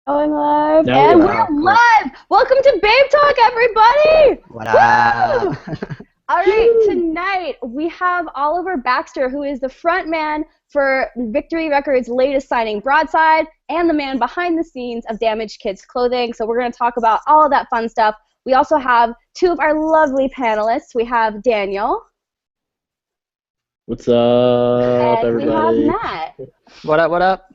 Going live, There and we we're go. Cool. live! Welcome to Babetalk, everybody! What up? All right, tonight we have Oliver Baxxter, who is the front man for Victory Records' latest signing, Broadside, and the man behind the scenes of Damaged Kids Clothing. So we're going to talk about all of that fun stuff. We also have two of our lovely panelists. We have Daniel. What's up, And everybody? we have Matt. What up, what up?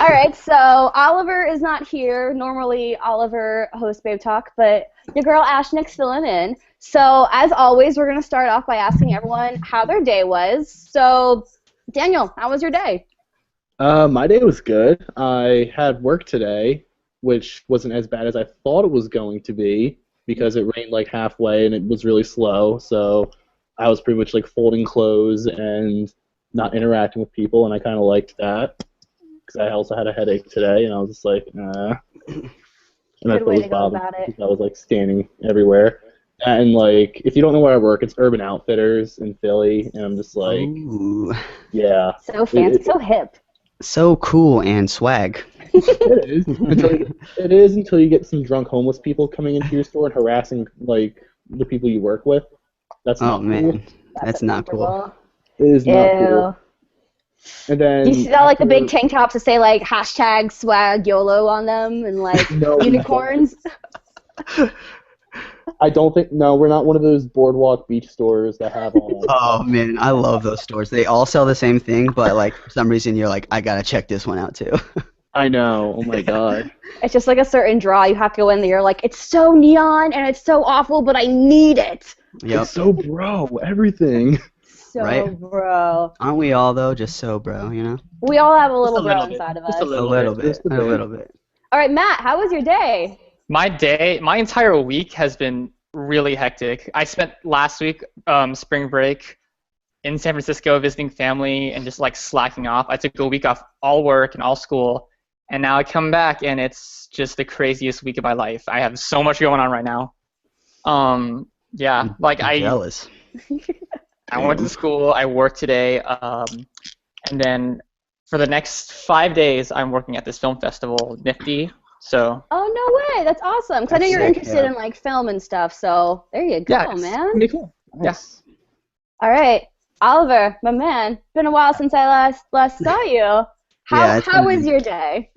All right, so Oliver is not here. Normally, Oliver hosts Babe Talk, but your girl Ashnick's filling in. So, as always, we're going to start off by asking everyone how their day was. So, Daniel, how was your day? My day was good. I had work today, which wasn't as bad as I thought it was going to be because it rained like halfway and it was really slow. So, I was pretty much like folding clothes and not interacting with people, and I kind of liked that. Because I also had a headache today, and I was just like, nah. And Good way to go about it. I was like standing everywhere. And like, if you don't know where I work, it's Urban Outfitters in Philly, and I'm just like, Ooh. yeah. So fancy, so hip. So cool and swag. It is. Until you get some drunk homeless people coming into your store and harassing like the people you work with. That's not man, cool. that's not cool. It is not cool. And then Do you see all like the big tank tops that say like hashtag swag YOLO on them and like unicorns? I don't think, no, we're not one of those boardwalk beach stores that have all that. Oh man, I love those stores. They all sell the same thing, but like for some reason you're like, I gotta check this one out too. I know. Oh my god. It's just like a certain draw. You have to go in there. You're like, it's so neon and it's so awful, but I need it. Yep. It's so bro, everything. So Right? bro. Aren't we all though? Just so bro, you know? We all have a little Just a bro little bit. inside of us. Just a little bit. A little bit. All right, Matt, how was your day? My entire week has been really hectic. I spent last week, spring break, in San Francisco visiting family and just like slacking off. I took a week off all work and all school, and now I come back and it's just the craziest week of my life. I have so much going on right now. Yeah, like I'm jealous. I went to school, I worked today, and then for the next 5 days I'm working at this film festival, Nifty. So. Oh, no way. That's awesome. Because I know you're interested in like film and stuff, so there you go, Yeah, man. it's pretty cool. Yes. All right, Oliver, my man. Been a while since I last saw you. How was your day?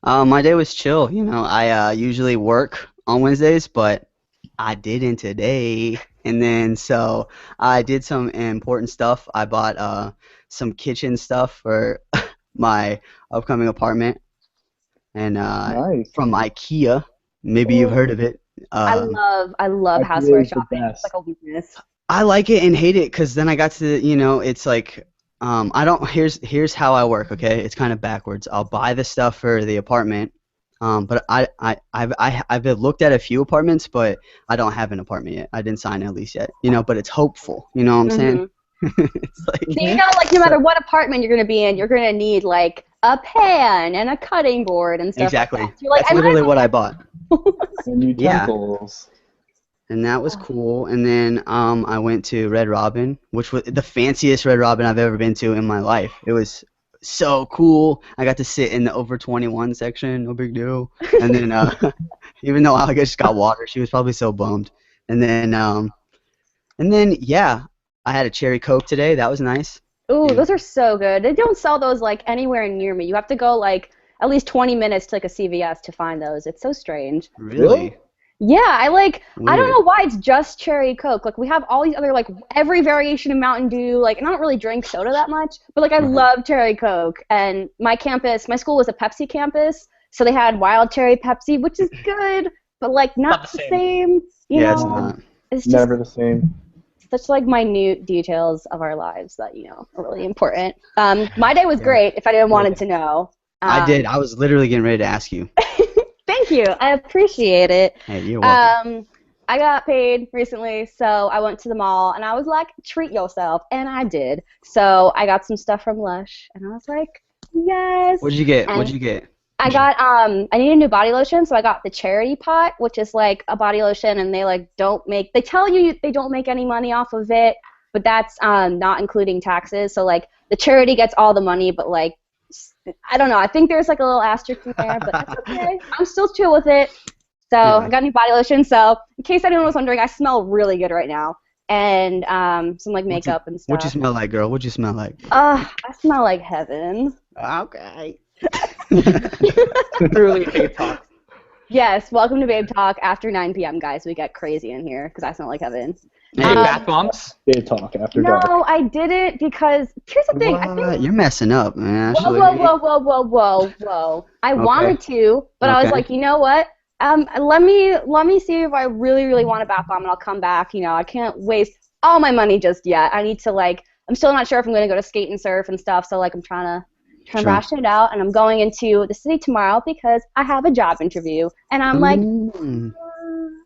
My day was chill. You know, I usually work on Wednesdays, but I didn't today. And then so I did some important stuff. I bought some kitchen stuff for my upcoming apartment, and Nice. from IKEA. Maybe you've heard of it. I love IKEA houseware is the shopping. best. It's like a weakness. I like it and hate it because then I got to, you know, it's like I don't. Here's how I work. Okay, it's kind of backwards. I'll buy the stuff for the apartment. But I've looked at a few apartments, but I don't have an apartment yet. I didn't sign a lease yet, you know. But it's hopeful, you know what I'm saying? It's like, So you know, like no matter what apartment you're gonna be in, you're gonna need like a pan and a cutting board and stuff. exactly. Like that. You're like, That's literally what I bought, And Yeah. utensils. and that was cool. And then I went to Red Robin, which was the fanciest Red Robin I've ever been to in my life. It was so cool. I got to sit in the over 21 section, no big deal. And then even though I just got water, she was probably so bummed. And then yeah, I had a cherry Coke today. That was nice. Ooh, Yeah. those are so good. They don't sell those like anywhere near me. You have to go like at least 20 minutes to like a CVS to find those. It's so strange. Really? Yeah, I don't Weird. know why it's just cherry Coke. Like we have all these other like every variation of Mountain Dew. Like, and I don't really drink soda that much, but like I love cherry Coke. And my school was a Pepsi campus, so they had wild cherry Pepsi, which is good, but like not the same. You Yeah, know, it's not. It's just Never the same. such like minute details of our lives that are really important. My day was great. If anyone wanted to know, I did. I was literally getting ready to ask you. Thank you. I appreciate it. Hey, you're welcome. I got paid recently, so I went to the mall, and I was like, treat yourself, and I did. So I got some stuff from Lush, and I was like, yes. What'd you get? And What'd you get? I got, I need a new body lotion, so I got the Charity Pot, which is like a body lotion, and they like they tell you they don't make any money off of it, but that's not including taxes. So like the charity gets all the money, but like I don't know. I think there's like a little asterisk in there, but that's okay. I'm still chill with it. So I got new body lotion. So in case anyone was wondering, I smell really good right now, and some like makeup and stuff. What you smell like, girl? What you smell like? I smell like heaven. Okay. Truly Babe Talk. Yes, welcome to Babe Talk after 9 p.m., guys. We get crazy in here because I smell like heaven. Hey, bath bombs? Babe Talk after dark. No, I didn't because here's the thing. I think You're messing up, man. Whoa. I wanted to, but I was like, you know what? Let me see if I really want a bath bomb, and I'll come back. You know, I can't waste all my money just yet. I need to I'm still not sure if I'm going to go to skate and surf and stuff. So I'm trying to ration it out, and I'm going into the city tomorrow because I have a job interview, and I'm like,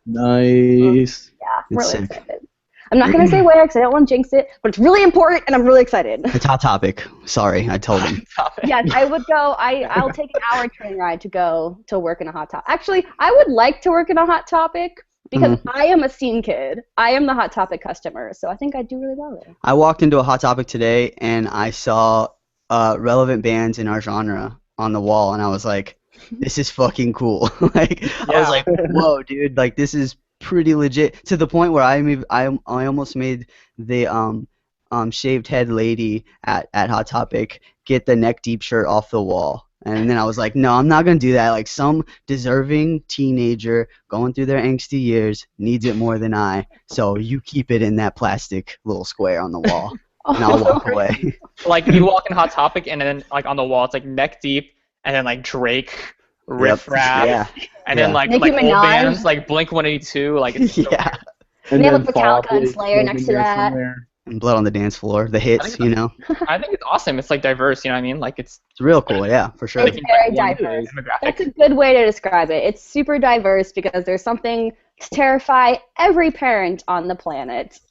nice. Yeah, I'm really excited. I'm not going to say where because I don't want to jinx it, but it's really important, and I'm really excited. It's Hot Topic. Sorry, I told him. Yes, I would go. I'll take an hour train ride to go to work in a Hot Topic. Actually, I would like to work in a Hot Topic because I am a scene kid. I am the Hot Topic customer, so I think I'd do really well there. I walked into a Hot Topic today, and I saw relevant bands in our genre on the wall, and I was like, this is fucking cool. I was like, whoa, dude, like this is pretty legit, to the point where I almost made the shaved head lady at Hot Topic get the neck deep shirt off the wall. And then I was like, no, I'm not going to do that. Like, some deserving teenager going through their angsty years needs it more than I. So you keep it in that plastic little square on the wall. And I'll walk away. Like, you walk in Hot Topic, and then, like, on the wall, it's, like, neck deep, and then, like, Drake, Riff Raff, and then, like old bands, like Blink-182, like, it's so weird. And they have, like, Metallica and Slayer next to that. And Blood on the Dance Floor, the hits, you know. I think it's awesome. It's, like, diverse, you know what I mean? Like, it's real cool, yeah, for sure. It's very diverse. That's a good way to describe it. It's super diverse because there's something to terrify every parent on the planet.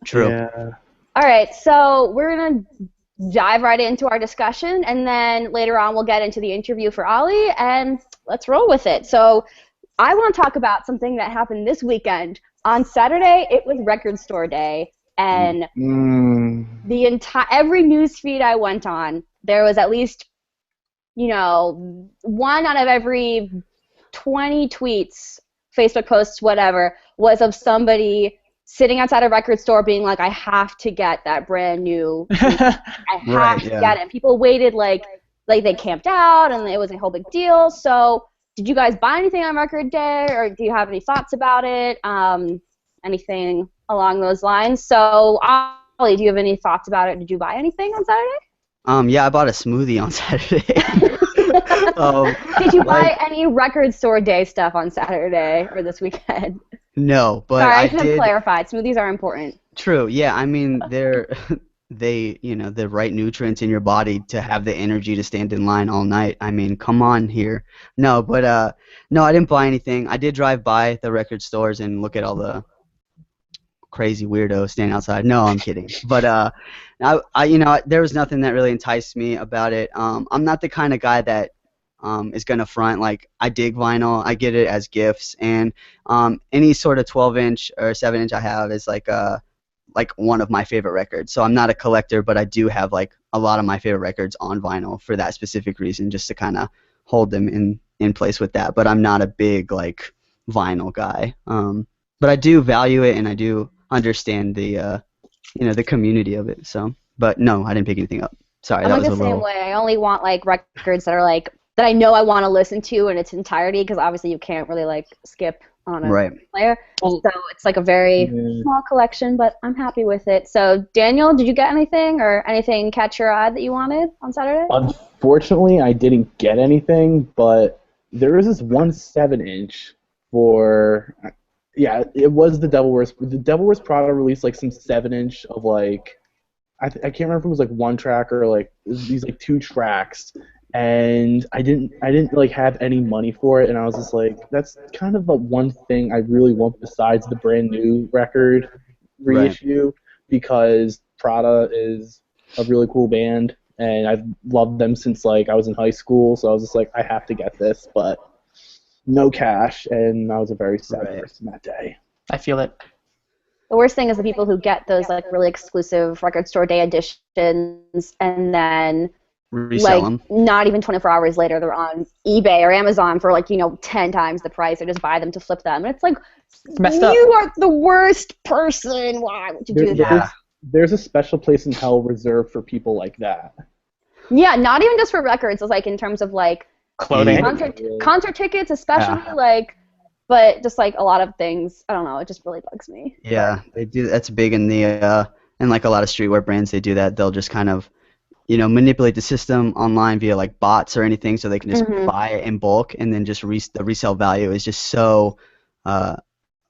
True. Yeah. All right, so we're going to dive right into our discussion, and then later on we'll get into the interview for Ollie, and let's roll with it. So I want to talk about something that happened this weekend. On Saturday, it was Record Store Day, and every news feed I went on, there was at least, one out of every 20 tweets, Facebook posts, whatever, was of somebody sitting outside a record store being like, I have to get that brand new, I have to get it. And people waited like they camped out, and it was a whole big deal. So did you guys buy anything on record day, or do you have any thoughts about it? Anything along those lines? So Ollie, do you have any thoughts about it? Did you buy anything on Saturday? Yeah, I bought a smoothie on Saturday. Did you buy any record store day stuff on Saturday or this weekend? No, but sorry, I should have clarified. Smoothies are important. True. Yeah, I mean they're the right nutrients in your body to have the energy to stand in line all night. I mean, come on here. No, but no, I didn't buy anything. I did drive by the record stores and look at all the crazy weirdos standing outside. No, I'm kidding. But I there was nothing that really enticed me about it. I'm not the kind of guy that is gonna front. Like, I dig vinyl, I get it as gifts, and any sort of 12-inch or 7-inch I have is like one of my favorite records. So I'm not a collector, but I do have like a lot of my favorite records on vinyl for that specific reason, just to kind of hold them in place with that. But I'm not a big like vinyl guy. But I do value it, and I do understand the the community of it. So, but no, I didn't pick anything up. Sorry, I'm like the same way. I only want like records that are like that I know I want to listen to in its entirety, because obviously you can't really like skip on a player. So it's like a very small collection, but I'm happy with it. So Daniel, did you get anything or anything catch your eye that you wanted on Saturday? Unfortunately, I didn't get anything, but there was this one 7-inch for, it was the Devil Wears Prada released like some 7-inch of like, I can't remember if it was like one track or like these like 2 tracks. And I didn't like have any money for it, and I was just like, that's kind of the one thing I really want besides the brand new record reissue, because Prada is a really cool band, and I've loved them since like I was in high school, so I was just like, I have to get this, but no cash, and I was a very sad person that day. I feel it. The worst thing is the people who get those like really exclusive record store day editions, and then Resell like them. not even 24 hours later, they're on eBay or Amazon for like 10 times the price. Or just buy them to flip them, and it's like, messed up. you are the worst person. Why would you do that? Yeah. There's a special place in hell reserved for people like that. Yeah, not even just for records. It's like in terms of like Clothing. concert tickets, especially Yeah. like, but just like a lot of things. I don't know. It just really bugs me. Yeah, they do. That's big in the in like a lot of streetwear brands. They do that. They'll just kind of, manipulate the system online via like bots or anything, so they can just Mhm. buy it in bulk, and then just the resale value is just so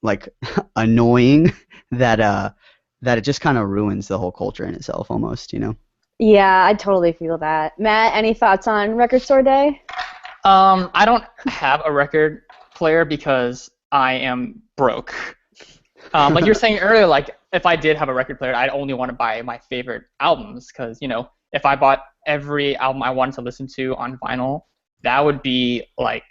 like annoying that it just kind of ruins the whole culture in itself almost. Yeah, I totally feel that. Matt, any thoughts on Record Store Day? I don't have a record player because I am broke. Like you were saying earlier, like if I did have a record player, I'd only want to buy my favorite albums because, if I bought every album I wanted to listen to on vinyl, that would be like,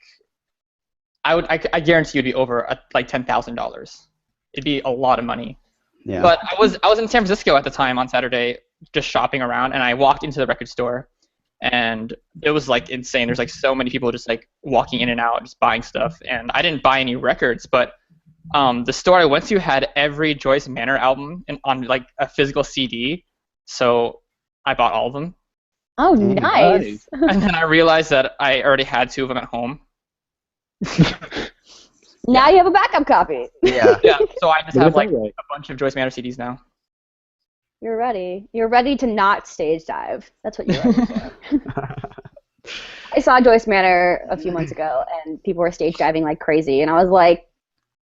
I guarantee you'd be over like $10,000. It'd be a lot of money. Yeah. But I was in San Francisco at the time on Saturday, just shopping around, and I walked into the record store, and it was like insane. There's like so many people just like walking in and out, just buying stuff, and I didn't buy any records, but the store I went to had every Joyce Manor album on like a physical CD, so I bought all of them. Oh, nice. And then I realized that I already had 2 of them at home. Now you have a backup copy. Yeah. Yeah, so I just have like Right. a bunch of Joyce Manor CDs now. You're ready. You're ready to not stage dive. That's what you're ready for. I saw Joyce Manor a few months ago, and people were stage diving like crazy, and I was like,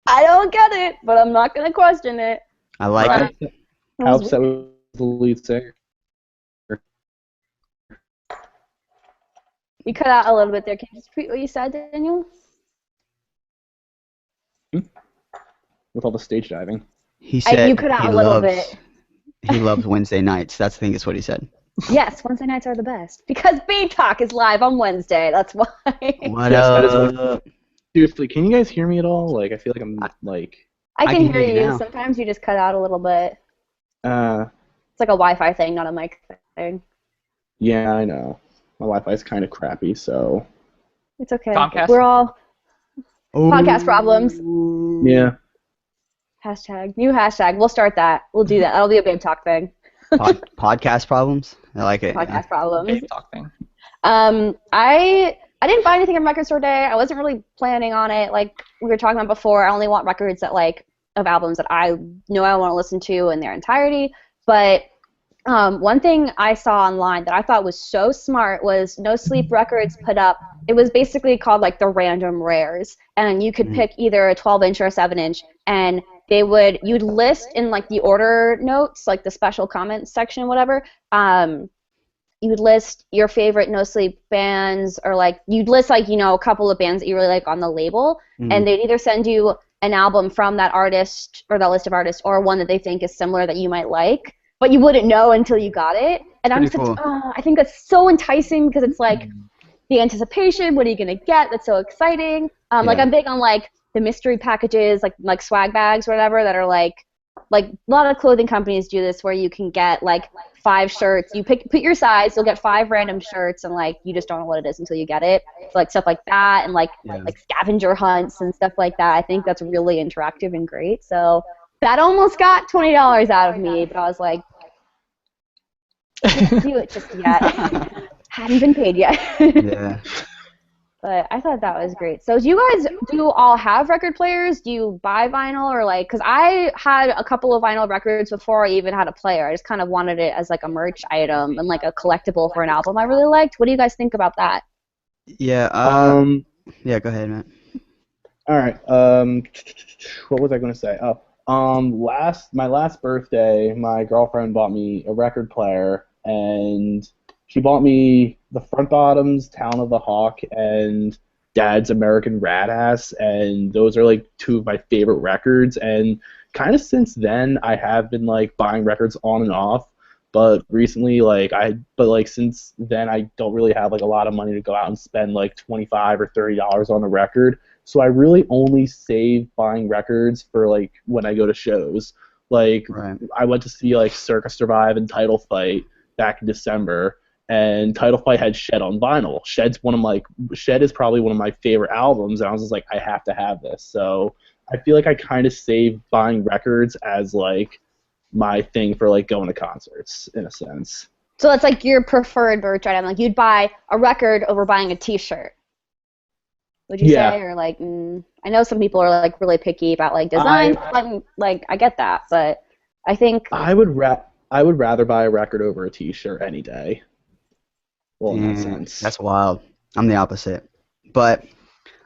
I don't get it, but I'm not going to question it. I like Right. it. How upset was the lead singer? You cut out a little bit there. Can you just repeat what you said, Daniel? With all the stage diving. He said You cut out he a little loves bit. he loves Wednesday nights. I think is what he said. Yes, Wednesday nights are the best. Because Babetalk is live on Wednesday. That's why. What Yes, that is up? Seriously, can you guys hear me at all? Like, I feel like I'm like. I I can can hear hear you you. now. Sometimes you just cut out a little bit. Uh, It's like a Wi-Fi thing, not a mic thing. yeah, I know. My Wi-Fi's kind of crappy, so. It's okay. Comcast? We're all podcast problems. Yeah. Hashtag. New hashtag. We'll start that. We'll do that. That'll be a Babetalk thing. Podcast problems. I like it. Podcast problems. Babe Talk thing. I didn't buy anything on Record Store Day. I wasn't really planning on it. Like we were talking about before, I only want records that of albums that I know I want to listen to in their entirety. But one thing I saw online that I thought was so smart was No Sleep Records put up. It was basically called like the random rares, and you could pick either a 12-inch or a 7-inch, and you'd list in like the order notes, like the special comments section, whatever. You'd list your favorite No Sleep bands, or like you'd list like a couple of bands that you really like on the label, and they'd either send you an album from that artist or that list of artists, or one that they think is similar that you might like, but you wouldn't know until you got it. And Pretty cool. I think that's so enticing because it's like the anticipation. What are you gonna get? That's so exciting. Like Yeah. I'm big on like the mystery packages, like swag bags or whatever that are like a lot of clothing companies do this where you can get like 5 shirts. You put your size, you'll get 5 random shirts, and like you just don't know what it is until you get it. So, like stuff like that, and like scavenger hunts and stuff like that. I think that's really interactive and great. So that almost got $20 out of me, but I was like, can't do it just yet. Haven't been paid yet. Yeah. But I thought that was great. So do you guys all have record players? Do you buy vinyl, or like, because I had a couple of vinyl records before I even had a player. I just kind of wanted it as like a merch item and like a collectible for an album I really liked. What do you guys think about that? Yeah. Yeah. Go ahead, Matt. All right. What was I going to say? My last birthday, my girlfriend bought me a record player, and she bought me the Front Bottoms, Town of the Hawk, and Dad's American Radass, and those are like 2 of my favorite records. And kind of since then, I have been like buying records on and off. But recently, since then, I don't really have like a lot of money to go out and spend like $25 or $30 on a record. So I really only save buying records for like when I go to shows. Like Right. I went to see like Circus Survive and Title Fight back in December, and Title Fight had Shed on vinyl. Shed is probably one of my favorite albums, and I was just like, I have to have this. So I feel like I kind of saved buying records as like my thing for like going to concerts in a sense. So it's like your preferred merch item. Like you'd buy a record over buying a T-shirt. Would you say, or like, I know some people are like really picky about like design. Like I get that, but I think I would rather buy a record over a T-shirt any day. Well, in that sense, that's wild. I'm the opposite, but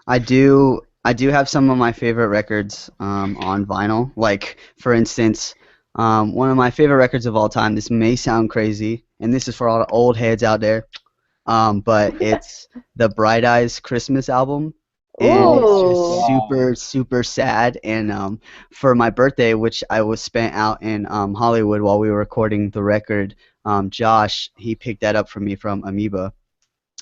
I do have some of my favorite records on vinyl. Like for instance, one of my favorite records of all time. This may sound crazy, and this is for all the old heads out there. But it's the Bright Eyes Christmas album, and it's just super, super sad. And for my birthday, which I was spent out in Hollywood while we were recording the record, Josh, he picked that up for me from Amoeba.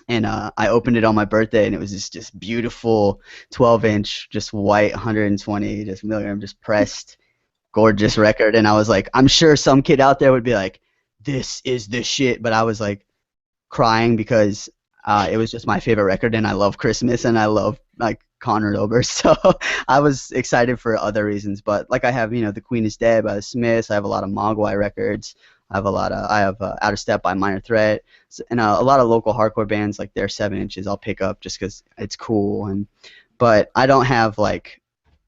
And I opened it on my birthday, and it was this just beautiful 12-inch, just white, 120 just milligram, just pressed, gorgeous record. And I was like, I'm sure some kid out there would be like, this is the shit. But I was like, crying because it was just my favorite record, and I love Christmas, and I love like Conrad Oberst, so I was excited for other reasons. But like I have, The Queen is Dead by the Smiths. I have a lot of Mogwai records. I have Out of Step by Minor Threat, and a lot of local hardcore bands like their 7-inches I'll pick up just because it's cool. But I don't have like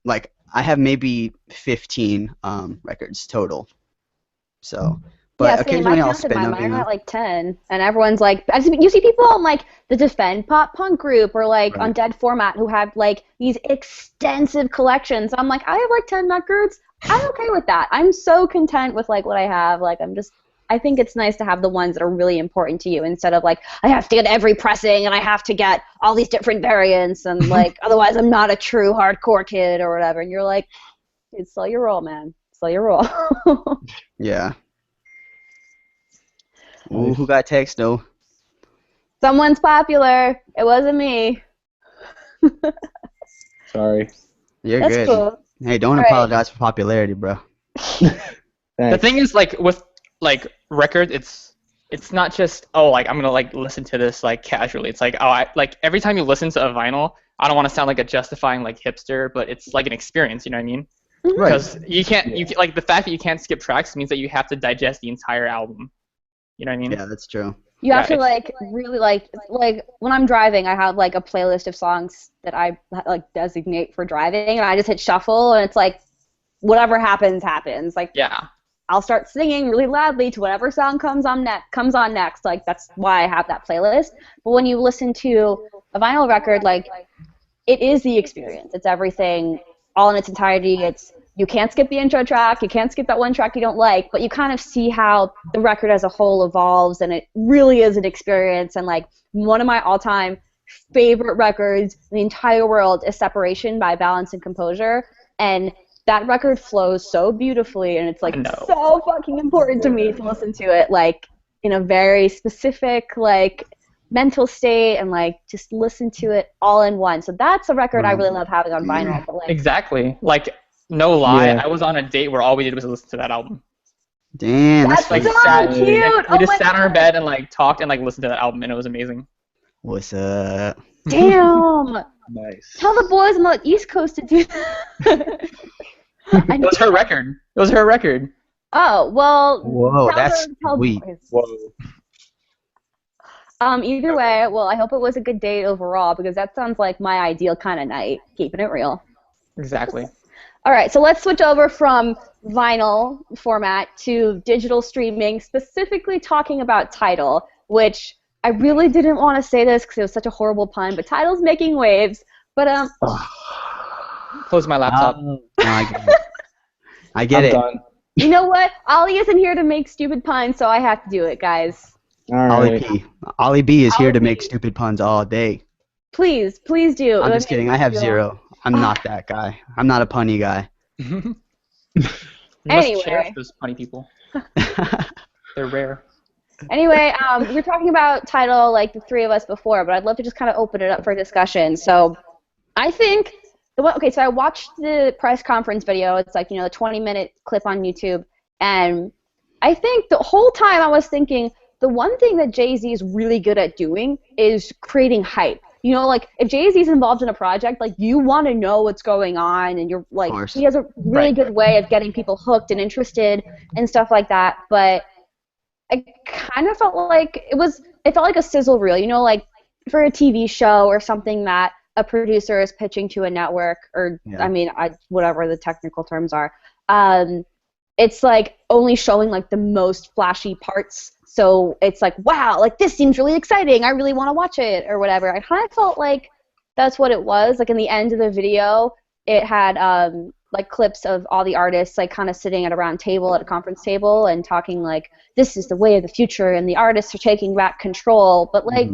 I have maybe 15 records total. So. But occasionally I'll spin them. Mine at like 10, and everyone's like, you see people on like the Defend Pop Punk group or like on Dead Format who have like these extensive collections. I'm like, I have like 10 records. I'm okay with that. I'm so content with like what I have. Like I think it's nice to have the ones that are really important to you instead of like I have to get every pressing and I have to get all these different variants and like otherwise I'm not a true hardcore kid or whatever. And you're like, dude, slow your roll, man. Slow your roll. Yeah. Ooh, who got text though? Someone's popular. It wasn't me. Sorry. You're That's good. Cool. Hey, don't apologize for popularity, bro. The thing is, like with like records, it's not just like I'm gonna like listen to this like casually. It's like like every time you listen to a vinyl, I don't want to sound like a justifying like hipster, but it's like an experience. You know what I mean? Right. Because you can't like the fact that you can't skip tracks means that you have to digest the entire album. You know what I mean? Yeah, that's true. You have to like really like when I'm driving, I have like a playlist of songs that I like designate for driving, and I just hit shuffle, and it's like whatever happens. Like I'll start singing really loudly to whatever song comes on next. Like that's why I have that playlist. But when you listen to a vinyl record, like it is the experience. It's everything all in its entirety. You can't skip the intro track, you can't skip that one track you don't like, but you kind of see how the record as a whole evolves, and it really is an experience. And like one of my all-time favorite records in the entire world is Separation by Balance and Composure, and that record flows so beautifully, and it's like so fucking important to me to listen to it like in a very specific like mental state and like just listen to it all in one. So that's a record I really love having on vinyl. But, like, exactly. Like no lie, I was on a date where all we did was listen to that album. Damn, that's like so cute. We just sat on our bed and like talked and like listened to that album, and it was amazing. What's up? Damn. Nice. Tell the boys on the East Coast to do that. It was her record. Oh, well. Whoa, that's sweet. Whoa. Either way, well, I hope it was a good date overall, because that sounds like my ideal kind of night, keeping it real. Exactly. All right, so let's switch over from vinyl format to digital streaming, specifically talking about Tidal, which I really didn't want to say this because it was such a horrible pun, but Tidal's making waves. But Close my laptop. I get it. Done. You know what? Ollie isn't here to make stupid puns, so I have to do it, guys. All right. Ollie B is here to make stupid puns all day. Please do. I'm just kidding. I have zero. I'm not that guy. I'm not a punny guy. You must cherish those punny people. They're rare. Anyway, we were talking about Tidal, like the three of us before, but I'd love to just kind of open it up for discussion. So I think, so I watched the press conference video. It's like, the 20-minute clip on YouTube. And I think the whole time I was thinking, the one thing that Jay-Z is really good at doing is creating hype. You know, like, if Jay-Z's involved in a project, like, you want to know what's going on, and you're, like, he has a really good way of getting people hooked and interested and stuff like that, but I kind of felt like it felt like a sizzle reel, you know, like, for a TV show or something that a producer is pitching to a network, or, I mean, whatever the technical terms are. It's like only showing like the most flashy parts, so it's like, wow, like this seems really exciting, I really want to watch it, or whatever. I kind of felt like that's what it was. Like in the end of the video, it had like clips of all the artists like kind of sitting at a round table at a conference table and talking like, this is the way of the future, and the artists are taking back control. But like,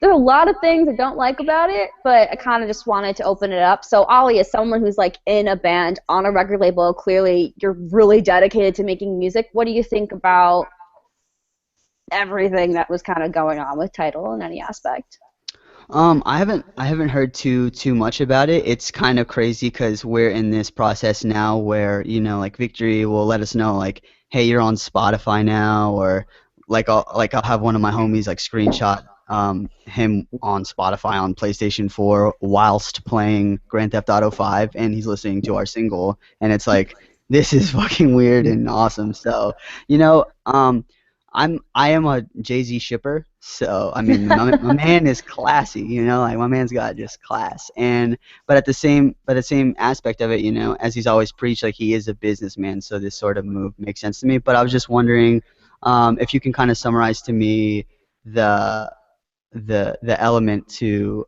there are a lot of things I don't like about it, but I kind of just wanted to open it up. So Ollie, is someone who's like in a band, on a record label, clearly you're really dedicated to making music. What do you think about everything that was kind of going on with Tidal in any aspect? I haven't heard too much about it. It's kind of crazy because we're in this process now where, you know, like Victory will let us know like, hey, you're on Spotify now, or I'll have one of my homies like screenshot him on Spotify on PlayStation 4 whilst playing Grand Theft Auto 5, and he's listening to our single, and it's like, this is fucking weird and awesome. So, you know, I am a Jay-Z shipper, so I mean, my man is classy, you know, like my man's got just class, but at the same aspect of it, you know, as he's always preached, like he is a businessman, so this sort of move makes sense to me. But I was just wondering if you can kind of summarize to me the element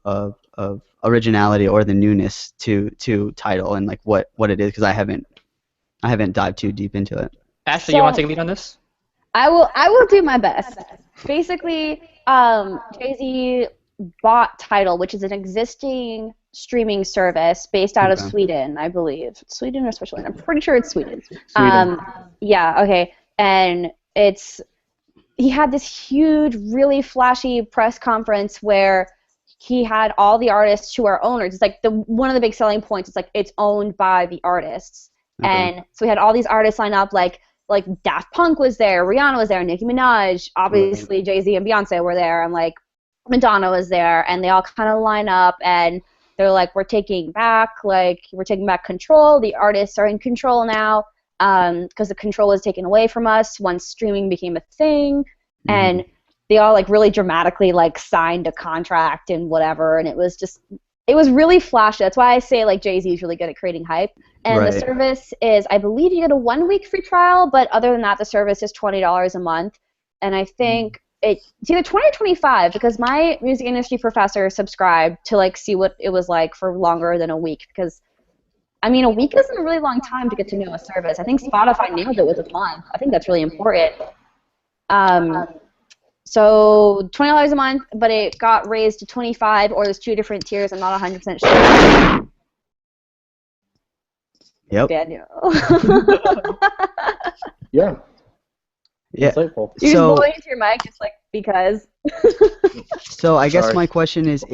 of originality or the newness to Tidal, and like what it is, because I haven't dived too deep into it. Ashley, you want to take a lead on this? I will do my best. Basically, Jay-Z bought Tidal, which is an existing streaming service based out of Sweden, I believe. Sweden or Switzerland? I'm pretty sure it's Sweden. Yeah, okay. And he had this huge, really flashy press conference where he had all the artists who are owners. It's like one of the big selling points is like it's owned by the artists. And so we had all these artists line up, like Daft Punk was there, Rihanna was there, Nicki Minaj, obviously Jay-Z and Beyonce were there, and like Madonna was there, and they all kind of line up, and they're like, we're taking back control. The artists are in control now. Because the control was taken away from us once streaming became a thing, and they all like really dramatically like signed a contract and whatever, and it was really flashy. That's why I say like Jay-Z is really good at creating hype. And the service is, I believe you get a 1-week free trial, but other than that, the service is $20 a month, and I think it's either 20 or 25, because my music industry professor subscribed to like see what it was like for longer than a week, because I mean, a week isn't a really long time to get to know a service. I think Spotify nailed it with a month. I think that's really important. So $20 a month, but it got raised to 25, or there's 2 different tiers. I'm not 100% sure. Yep. Daniel. Yeah. Insightful. You just blowing into your mic just like because. So I guess my question is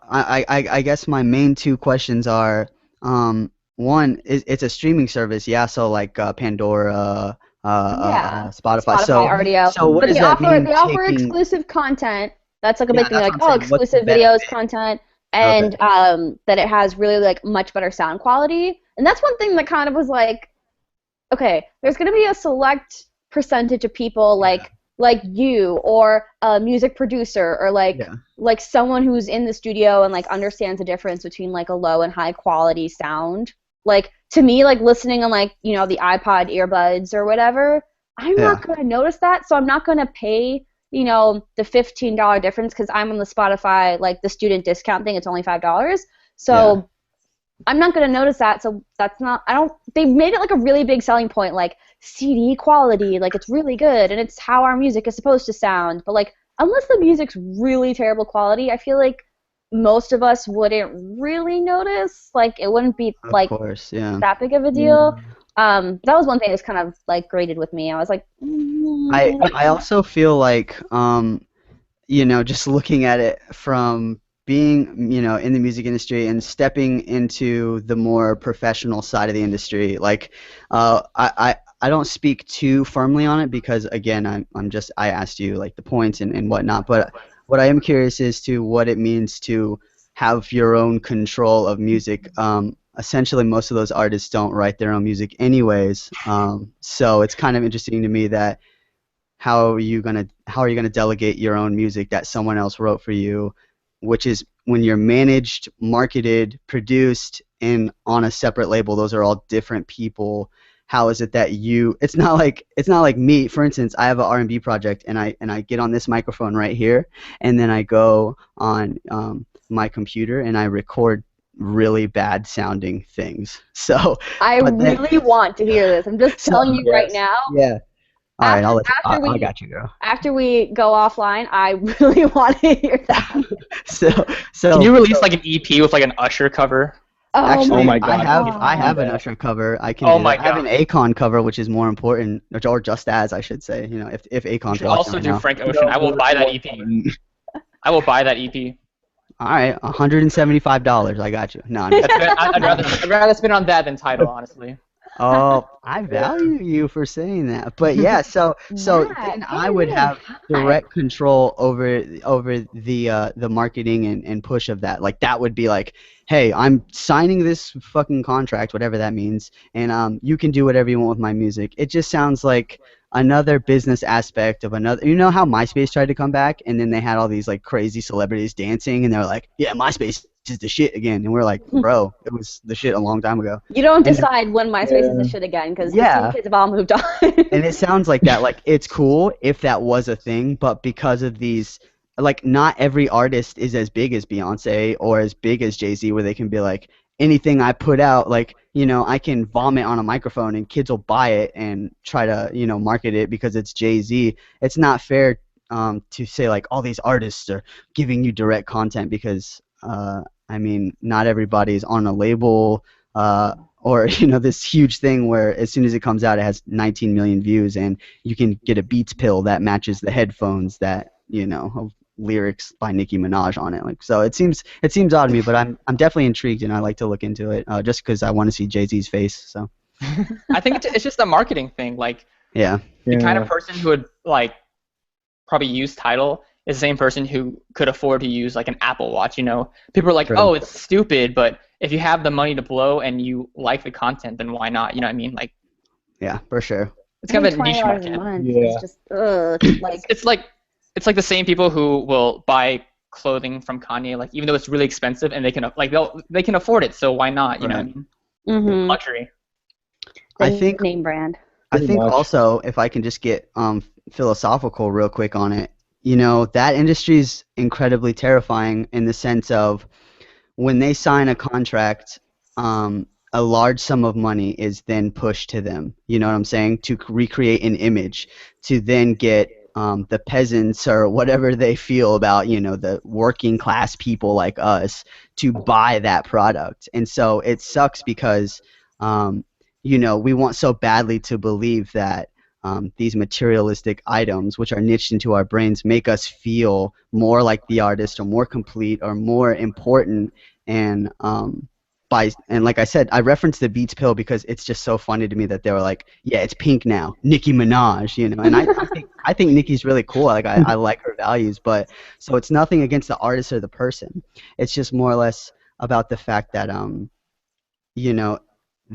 I guess my main 2 questions are, one, it's a streaming service, yeah, so like Pandora, Spotify. So RDO. So what does that mean? They offer exclusive content. That's like a big thing, like exclusive videos, content, and that it has really like much better sound quality. And that's one thing that kind of was like, okay, there's gonna be a select percentage of people like you, or a music producer, or like someone who's in the studio and like understands the difference between like a low and high quality sound. Like to me, like listening on like, you know, the iPod earbuds or whatever, I'm not gonna notice that, so I'm not gonna pay, you know, the $15 difference, because I'm on the Spotify, like the student discount thing, it's only $5. So I'm not gonna notice that, so that's not, they made it like a really big selling point, like CD quality, like it's really good, and it's how our music is supposed to sound, but like, unless the music's really terrible quality, I feel like most of us wouldn't really notice, like it wouldn't be like that big of a deal. That was one thing that was kind of like grated with me. I was like, I also feel like, you know, just looking at it from being, you know, in the music industry and stepping into the more professional side of the industry, like I I don't speak too firmly on it because again I asked you like the points and whatnot, but what I am curious is to what it means to have your own control of music. Essentially, most of those artists don't write their own music anyways, so it's kind of interesting to me that how are you gonna delegate your own music that someone else wrote for you, which is when you're managed, marketed, produced, and on a separate label. Those are all different people. How is it that you? It's not like me. For instance, I have an R&B project, and I get on this microphone right here, and then I go on my computer and I record really bad sounding things. So I really want to hear this. I'm just telling you right now. Yeah. All right, I got you, girl. After we go offline, I really want to hear that. So can you release like an EP with like an Usher cover? Actually, oh my God. I have an Usher cover. I can. I have an Akon cover, which is more important, or just as I should say. You know, if Akon's watching also right do now. Frank Ocean. I will buy that EP. I will buy that EP. All right, $175. I got you. No, I'm just I'd rather spend on that than Tidal, honestly. Oh, I value you for saying that. But yeah, so then I would have direct control over the marketing and push of that. Like that would be like, hey, I'm signing this fucking contract, whatever that means, and you can do whatever you want with my music. It just sounds like another business aspect of another. You know how MySpace tried to come back, and then they had all these like crazy celebrities dancing, and they're like, yeah, MySpace is the shit again, and we're like, bro, it was the shit a long time ago. You don't decide when MySpace is the shit again, because the kids have all moved on. And it sounds like that. Like it's cool if that was a thing, but because of these, like not every artist is as big as Beyonce or as big as Jay-Z, where they can be like, anything I put out, like, you know, I can vomit on a microphone and kids will buy it and try to, you know, market it because it's Jay-Z. It's not fair to say like all these artists are giving you direct content because I mean, not everybody's on a label or, you know, this huge thing where as soon as it comes out, it has 19 million views and you can get a Beats pill that matches the headphones that, you know, have lyrics by Nicki Minaj on it. Like, so it seems odd to me, but I'm definitely intrigued and I like to look into it just because I want to see Jay-Z's face. So I think it's just a marketing thing. Like, the kind of person who would like probably use Tidal is the same person who could afford to use like an Apple Watch. You know, people are like, oh, it's stupid, but if you have the money to blow and you like the content, then why not? You know what I mean? Like, yeah, for sure. It's kind of a niche market. It's just like it's like the same people who will buy clothing from Kanye, like even though it's really expensive and they can afford it, so why not? You know what I mean? Mm-hmm. Luxury. I think name brand. I think also, if I can just get philosophical real quick on it, you know, that industry is incredibly terrifying in the sense of when they sign a contract, a large sum of money is then pushed to them. You know what I'm saying? To recreate an image, to then get the peasants or whatever they feel about, you know, the working class people like us to buy that product. And so it sucks because, you know, we want so badly to believe that these materialistic items, which are niched into our brains, make us feel more like the artist or more complete or more important. And and like I said, I referenced the Beats pill because it's just so funny to me that they were like, yeah, it's pink now, Nicki Minaj, you know. And I think Nicki's really cool. Like I like her values, but so it's nothing against the artist or the person. It's just more or less about the fact that you know,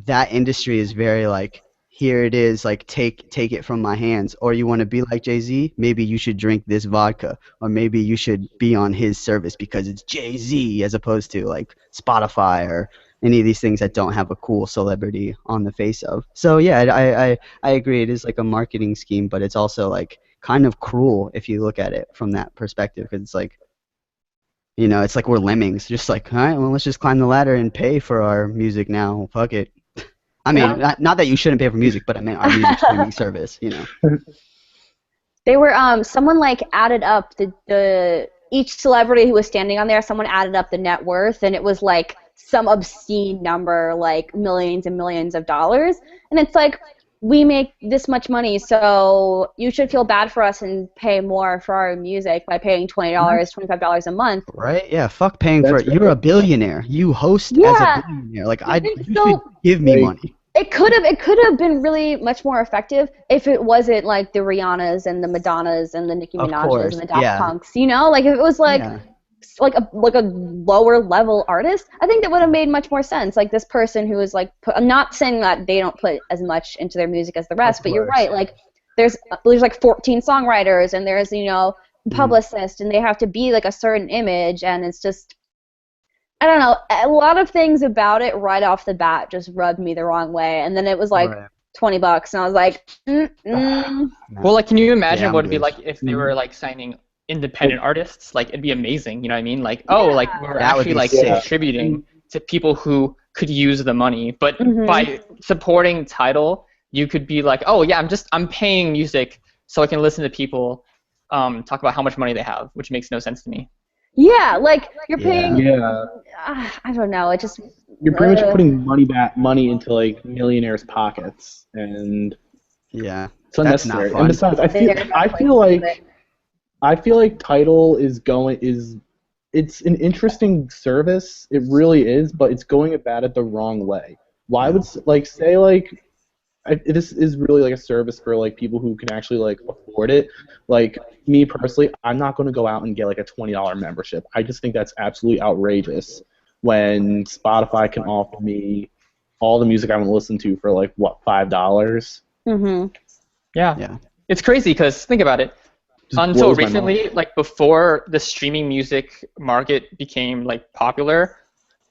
that industry is very like, here it is, like take it from my hands. Or you want to be like Jay-Z? Maybe you should drink this vodka, or maybe you should be on his service because it's Jay-Z, as opposed to like Spotify or any of these things that don't have a cool celebrity on the face of. So yeah, I agree. It is like a marketing scheme, but it's also like kind of cruel if you look at it from that perspective, because it's like, you know, it's like we're lemmings, just like, all right, well, let's just climb the ladder and pay for our music now. Fuck it. I mean, not that you shouldn't pay for music, but I meant our music streaming service, you know. They were someone like added up the each celebrity who was standing on there. Someone added up the net worth, and it was like some obscene number, like millions and millions of dollars. And it's like, we make this much money, so you should feel bad for us and pay more for our music by paying $20, $25 a month. Right? Yeah. Fuck paying for it. You're a billionaire. You host as a billionaire. Like you should give me money. It could have been really much more effective if it wasn't like the Rihannas and the Madonnas and the Nicki Of Minaj's course, and the Daft yeah. Punks, you know, like if it was like Yeah. like a lower level artist, I think that would have made much more sense. Like this person who is like, I'm not saying that they don't put as much into their music as the rest, but you're course. right. Like there's like 14 songwriters and there's publicists and they have to be like a certain image, and it's just, I don't know, a lot of things about it right off the bat just rubbed me the wrong way, and then it was like Right. $20 and I was like, No. Well, like, can you imagine Yeah, what I'm it'd be good. like if they were like signing independent artists? Like, it'd be amazing. You know what I mean? Like, oh, like we're That would actually be like sick. contributing to people who could use the money. But Mhm. by supporting Tidal, you could be like, oh yeah, I'm paying music so I can listen to people talk about how much money they have, which makes no sense to me. yeah, like you're paying. Yeah. I don't know. It just You're pretty much putting money into like millionaires' pockets, and Yeah. it's unnecessary. fun. And besides, I feel like Tidal it's an interesting service. It really is, but it's going about it the wrong way. Why would this is really like a service for like people who can actually like afford it. Like me personally, I'm not going to go out and get like a $20 membership. I just think that's absolutely outrageous when Spotify can offer me all the music I want to listen to for like what, $5? Mhm. Yeah. It's crazy because think about it. Just Until blows my recently, mind. like before the streaming music market became like popular,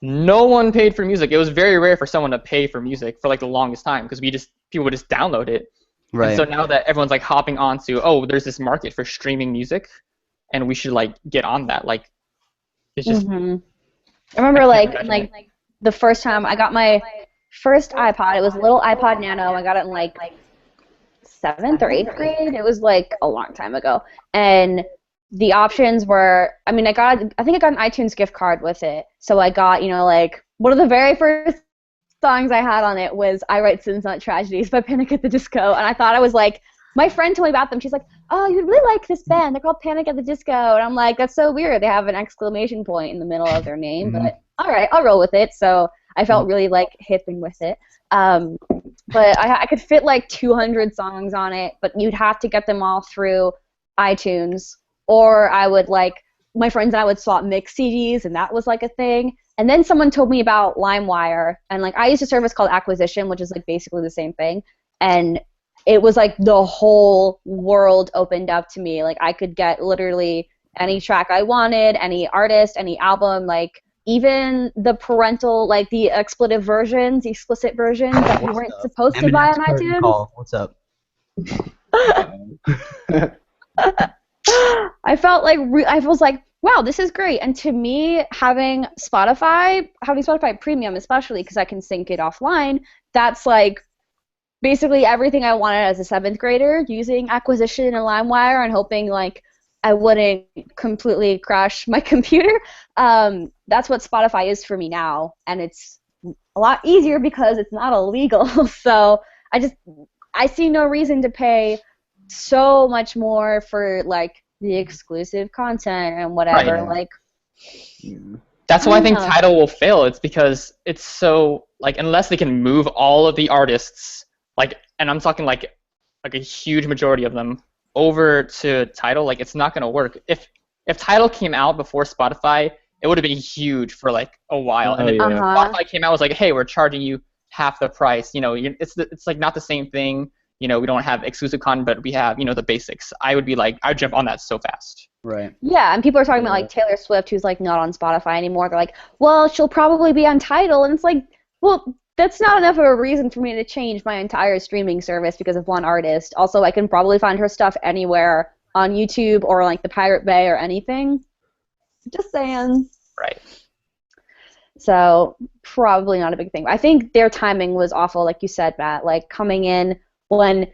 no one paid for music. It was very rare for someone to pay for music for like the longest time because people would just download it. Right. And so now that everyone's like hopping onto, oh, there's this market for streaming music, and we should like get on that. Like, it's just Mhm. I remember I like can't imagine the first time I got my first iPod. It was a little iPod Nano. I got it in like 7th or 8th grade. It was like a long time ago. And the options were, I think I got an iTunes gift card with it. So I got, like one of the very first songs I had on it was I Write Sins Not Tragedies by Panic at the Disco. And I thought I was like, my friend told me about them. She's like, oh, you'd really like this band. They're called Panic at the Disco. And I'm like, that's so weird. They have an exclamation point in the middle of their name. But all right, I'll roll with it. So I felt really like hip and with it. But I could fit like 200 songs on it, but you'd have to get them all through iTunes. Or I would my friends and I would swap mix CDs, and that was like a thing. And then someone told me about LimeWire, and like I used a service called Acquisition, which is like basically the same thing. And it was like the whole world opened up to me. Like I could get literally any track I wanted, any artist, any album, like even the parental, like the explicit versions that you weren't supposed to buy on iTunes. Call. What's up? I felt like I was like, wow, this is great. And to me, having Spotify Premium, especially because I can sync it offline, that's like basically everything I wanted as a 7th grader, using Acquisition and LimeWire and hoping like I wouldn't completely crash my computer. That's what Spotify is for me now, and it's a lot easier because it's not illegal. So I see no reason to pay so much more for like the exclusive content and whatever. Right. Like that's why I think know. Tidal will fail. It's because it's so like unless they can move all of the artists, like, and I'm talking like a huge majority of them over to Tidal, like it's not gonna work. If Tidal came out before Spotify, it would have been huge for like a while. And then Spotify came out, was like, hey, we're charging you half the price. It's like not the same thing. We don't have exclusive content, but we have, the basics. I'd jump on that so fast. Right. Yeah, and people are talking about like Taylor Swift, who's like not on Spotify anymore. They're like, well, she'll probably be on Tidal, and it's like, well, that's not enough of a reason for me to change my entire streaming service because of one artist. Also, I can probably find her stuff anywhere on YouTube or like the Pirate Bay or anything. Just saying. Right. So probably not a big thing. I think their timing was awful, like you said, Matt. Like coming in when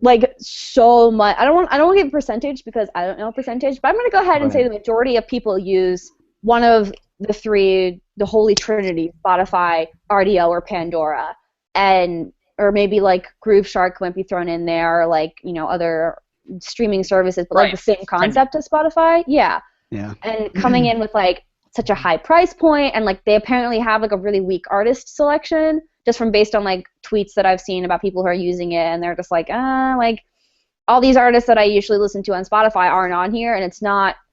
like so much. I don't want to give a percentage because I don't know a percentage, but I'm going to go ahead and say the majority of people use one of the three, the Holy Trinity: Spotify, RDO, or Pandora, or maybe like Groove Shark might be thrown in there, or like other streaming services, but like the same concept as Spotify. Yeah. Yeah. And coming in with like such a high price point, and like they apparently have like a really weak artist selection, just from based on like tweets that I've seen about people who are using it, and they're just like all these artists that I usually listen to on Spotify aren't on here, and it's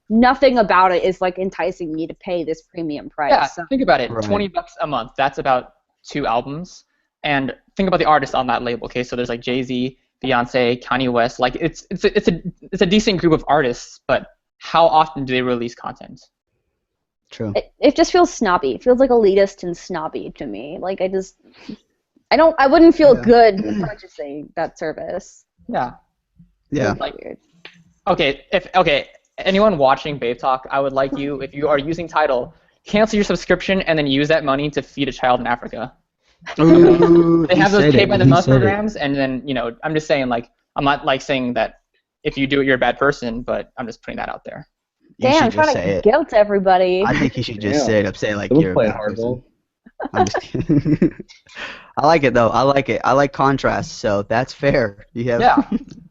nothing about it is like enticing me to pay this premium price. Yeah, so. think about it. Right. $20 a month. That's about 2 albums. And think about the artists on that label. Okay, so there's like Jay-Z, Beyonce, Kanye West. Like it's a decent group of artists, but how often do they release content? True. It just feels snobby. It feels like elitist and snobby to me. Like I wouldn't feel good purchasing that service. Yeah. Yeah. Like weird. Okay, anyone watching Babetalk, I would like you, if you are using Tidal, cancel your subscription and then use that money to feed a child in Africa. Ooh, They have he those said pay it, by the he month said it. programs, and then I'm just saying, like, I'm not like saying that if you do it you're a bad person, but I'm just putting that out there. You Damn, should I'm just trying say to it. guilt everybody. I think you should just Yeah. straight up say like Someone's you're a playing bad person. hardball. I'm just kidding. I like it though. I like it. I like contrast, so that's fair. You have Yeah.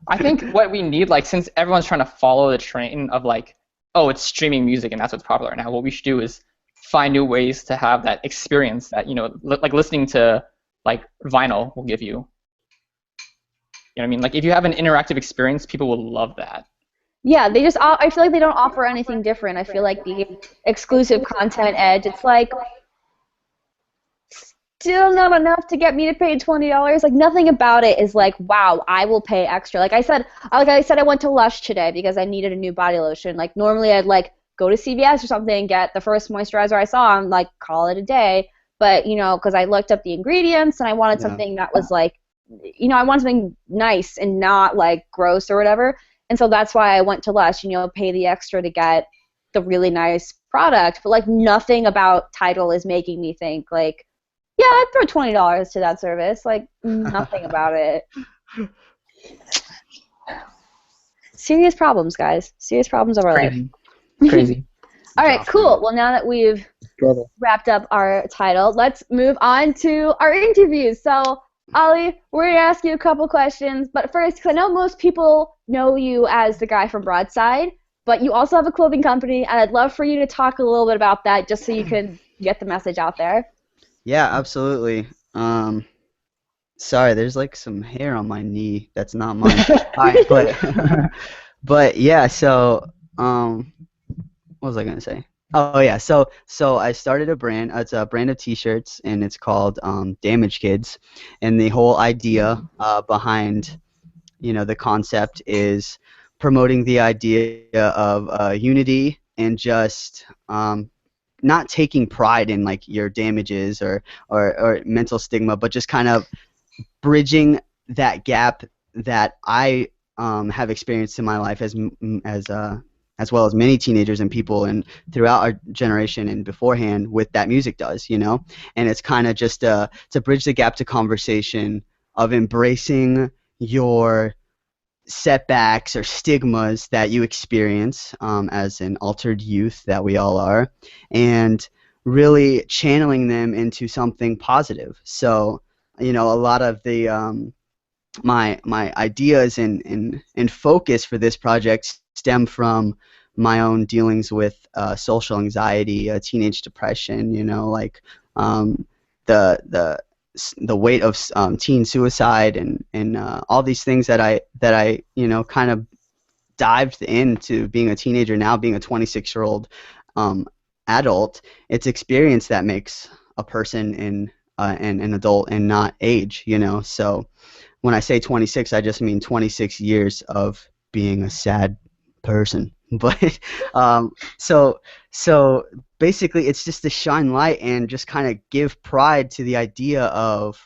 I think what we need, like, since everyone's trying to follow the train of like, oh, it's streaming music and that's what's popular right now, what we should do is find new ways to have that experience that, like listening to like vinyl will give you. You know what I mean? Like if you have an interactive experience, people will love that. Yeah, I feel like they don't offer anything different. I feel like the exclusive content edge, it's like still not enough to get me to pay $20. Like nothing about it is like, wow, I will pay extra. Like I said, I went to Lush today because I needed a new body lotion. Like normally I'd like go to CVS or something, get the first moisturizer I saw, and like call it a day. But because I looked up the ingredients and I wanted something that was like, I wanted something nice and not like gross or whatever. And so that's why I went to Lush, pay the extra to get the really nice product. But like nothing about Tidal is making me think like, yeah, I'd throw $20 to that service. Like nothing about it. Serious problems, guys. Serious problems of our life. Crazy. All right, cool. Well, now that we've wrapped up our title, let's move on to our interviews. So, Ollie, we're going to ask you a couple questions. But first, because I know most people know you as the guy from Broadside, but you also have a clothing company, and I'd love for you to talk a little bit about that just so you can get the message out there. Yeah, absolutely. Sorry, there's like some hair on my knee. That's not mine. Alright, but yeah. So, what was I gonna say? Oh yeah. So I started a brand. It's a brand of T-shirts, and it's called Damage Kids. And the whole idea behind, the concept is promoting the idea of unity and just not taking pride in like your damages or mental stigma, but just kind of bridging that gap that I have experienced in my life as well as many teenagers and people and throughout our generation and beforehand with that music does, and it's kind of just to bridge the gap to conversation of embracing your setbacks or stigmas that you experience as an altered youth that we all are, and really channeling them into something positive. So, a lot of the my ideas and focus for this project stem from my own dealings with social anxiety, teenage depression, like the weight of teen suicide and all these things that I kind of dived into being a teenager, now being a 26-year-old adult. It's experience that makes a person an adult and not age, So when I say 26, I just mean 26 years of being a sad person. But so basically it's just to shine light and just kind of give pride to the idea of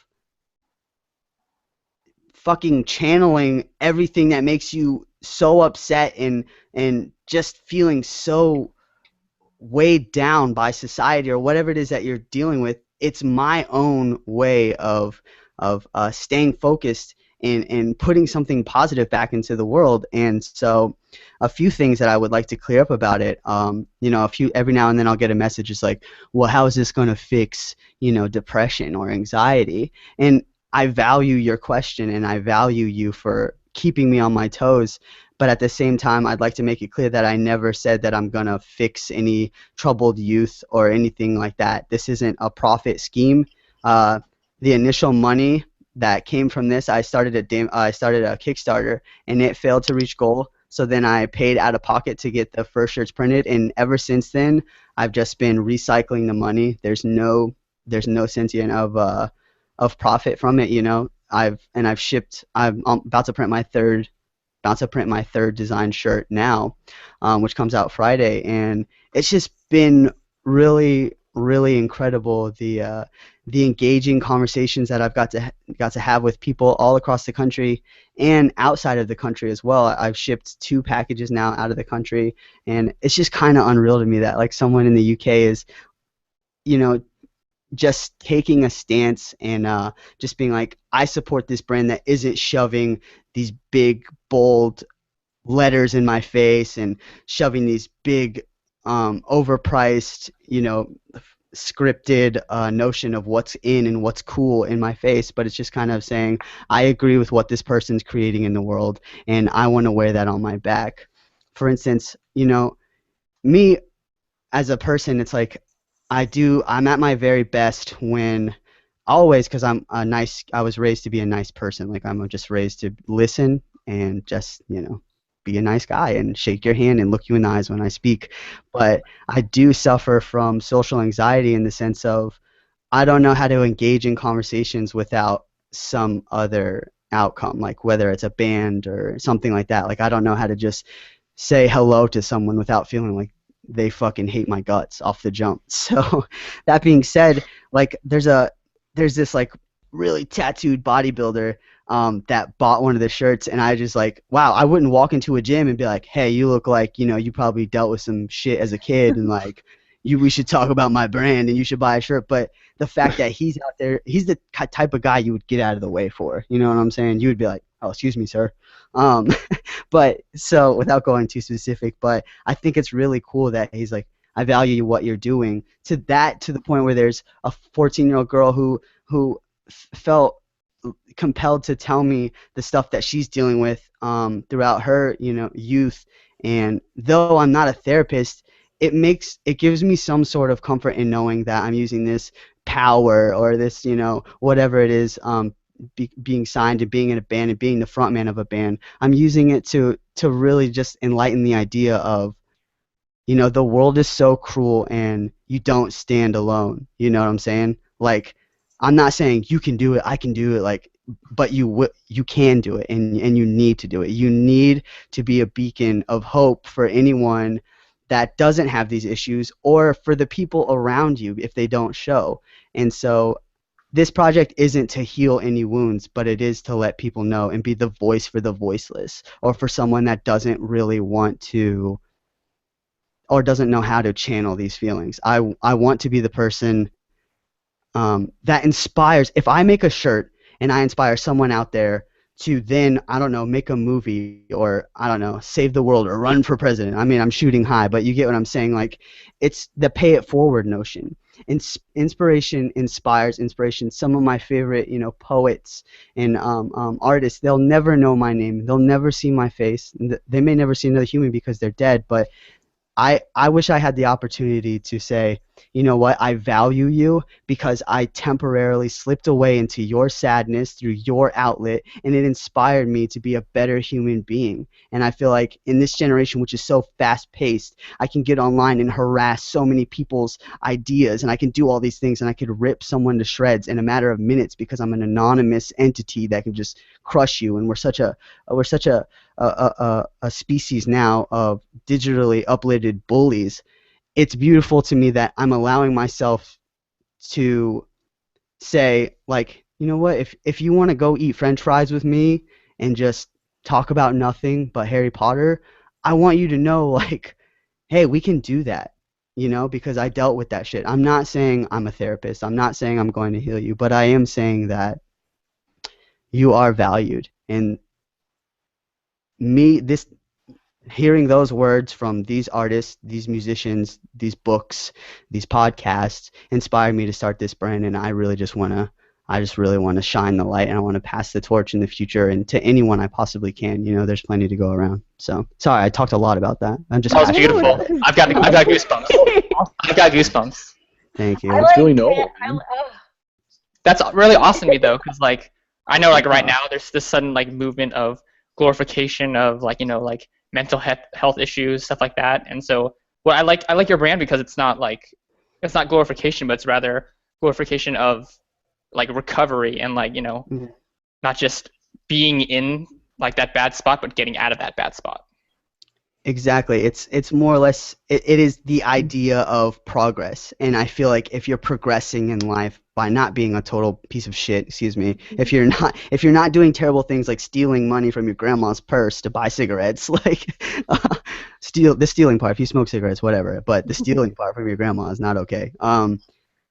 fucking channeling everything that makes you so upset and just feeling so weighed down by society or whatever it is that you're dealing with. It's my own way of staying focused and putting something positive back into the world. And so a few things that I would like to clear up about it, every now and then I'll get a message just like, well, how is this going to fix, depression or anxiety? And I value your question and I value you for keeping me on my toes. But at the same time, I'd like to make it clear that I never said that I'm going to fix any troubled youth or anything like that. This isn't a profit scheme. the initial money that came from this, I started a Kickstarter, and it failed to reach goal. So then I paid out of pocket to get the first shirts printed, and ever since then, I've just been recycling the money. There's no sentient of profit from it, you know. I've shipped. I'm about to print my third design shirt now, which comes out Friday, and it's just been really, really incredible. The engaging conversations that I've got to have with people all across the country and outside of the country as well. I've shipped 2 packages now out of the country, and it's just kind of unreal to me that like someone in the UK is, you know, just taking a stance and just being like, I support this brand that isn't shoving these big, bold letters in my face and shoving these big, overpriced, you know, scripted notion of what's in and what's cool in my face, but it's just kind of saying, I agree with what this person's creating in the world, and I want to wear that on my back. For instance, you know, me as a person, it's like, I'm at my very best when always, because I was raised to be a nice person. Like I'm just raised to listen and just, you know, be a nice guy and shake your hand and look you in the eyes when I speak. But I do suffer from social anxiety in the sense of I don't know how to engage in conversations without some other outcome, like whether it's a band or something like that. Like I don't know how to just say hello to someone without feeling like they fucking hate my guts off the jump. So that being said, like there's this like really tattooed bodybuilder that bought one of the shirts, and I just like, wow, I wouldn't walk into a gym and be like, hey, you look like, you know, you probably dealt with some shit as a kid and like we should talk about my brand and you should buy a shirt. But the fact that he's out there, he's the type of guy you would get out of the way for, you know what I'm saying? You would be like, oh, excuse me, sir. But so without going too specific, but I think it's really cool that he's like, I value what you're doing, to the point where there's a 14-year-old girl who felt compelled to tell me the stuff that she's dealing with throughout her, you know, youth. And though I'm not a therapist, it gives me some sort of comfort in knowing that I'm using this power or this, you know, whatever it is, being signed and being in a band and being the front man of a band. I'm using it to really just enlighten the idea of, you know, the world is so cruel and you don't stand alone. You know what I'm saying? Like, I'm not saying you can do it, I can do it, like, but you can do it, and you need to do it. You need to be a beacon of hope for anyone that doesn't have these issues, or for the people around you if they don't show. And so this project isn't to heal any wounds, but it is to let people know and be the voice for the voiceless, or for someone that doesn't really want to or doesn't know how to channel these feelings. I want to be the person that inspires. If I make a shirt and I inspire someone out there to then, I don't know, make a movie, or I don't know, save the world or run for president. I mean, I'm shooting high, but you get what I'm saying. Like, it's the pay it forward notion. Inspiration inspires inspiration. Some of my favorite, you know, poets and artists, they'll never know my name. They'll never see my face. They may never see another human because they're dead, but I wish I had the opportunity to say, you know what, I value you because I temporarily slipped away into your sadness through your outlet, and it inspired me to be a better human being. And I feel like in this generation, which is so fast-paced, I can get online and harass so many people's ideas, and I can do all these things, and I could rip someone to shreds in a matter of minutes because I'm an anonymous entity that can just crush you. And we're such a species now of digitally uploaded bullies. It's beautiful to me that I'm allowing myself to say, like, you know what, if you want to go eat French fries with me and just talk about nothing but Harry Potter, I want you to know, like, hey, we can do that, you know, because I dealt with that shit. I'm not saying I'm a therapist. I'm not saying I'm going to heal you, but I am saying that you are valued. And hearing those words from these artists, these musicians, these books, these podcasts inspired me to start this brand. And I really just want to shine the light, and I want to pass the torch in the future, and to anyone I possibly can. You know, there's plenty to go around. So sorry, I talked a lot about that. I'm just. That was beautiful. I've got goosebumps. I've got goosebumps. Thank you. It's really noble. that's really awesome to me though, because like I know like right now there's this sudden like movement of glorification of like like mental health issues, stuff like that. And so what I like your brand because it's not glorification, but it's rather glorification of like recovery and like not just being in like that bad spot, but getting out of that bad spot. Exactly. It's more or less it is the idea of progress, and I feel like if you're progressing in life by not being a total piece of shit, excuse me, if you're not doing terrible things like stealing money from your grandma's purse to buy cigarettes, like the stealing part, if you smoke cigarettes, whatever, but the stealing part from your grandma is not okay.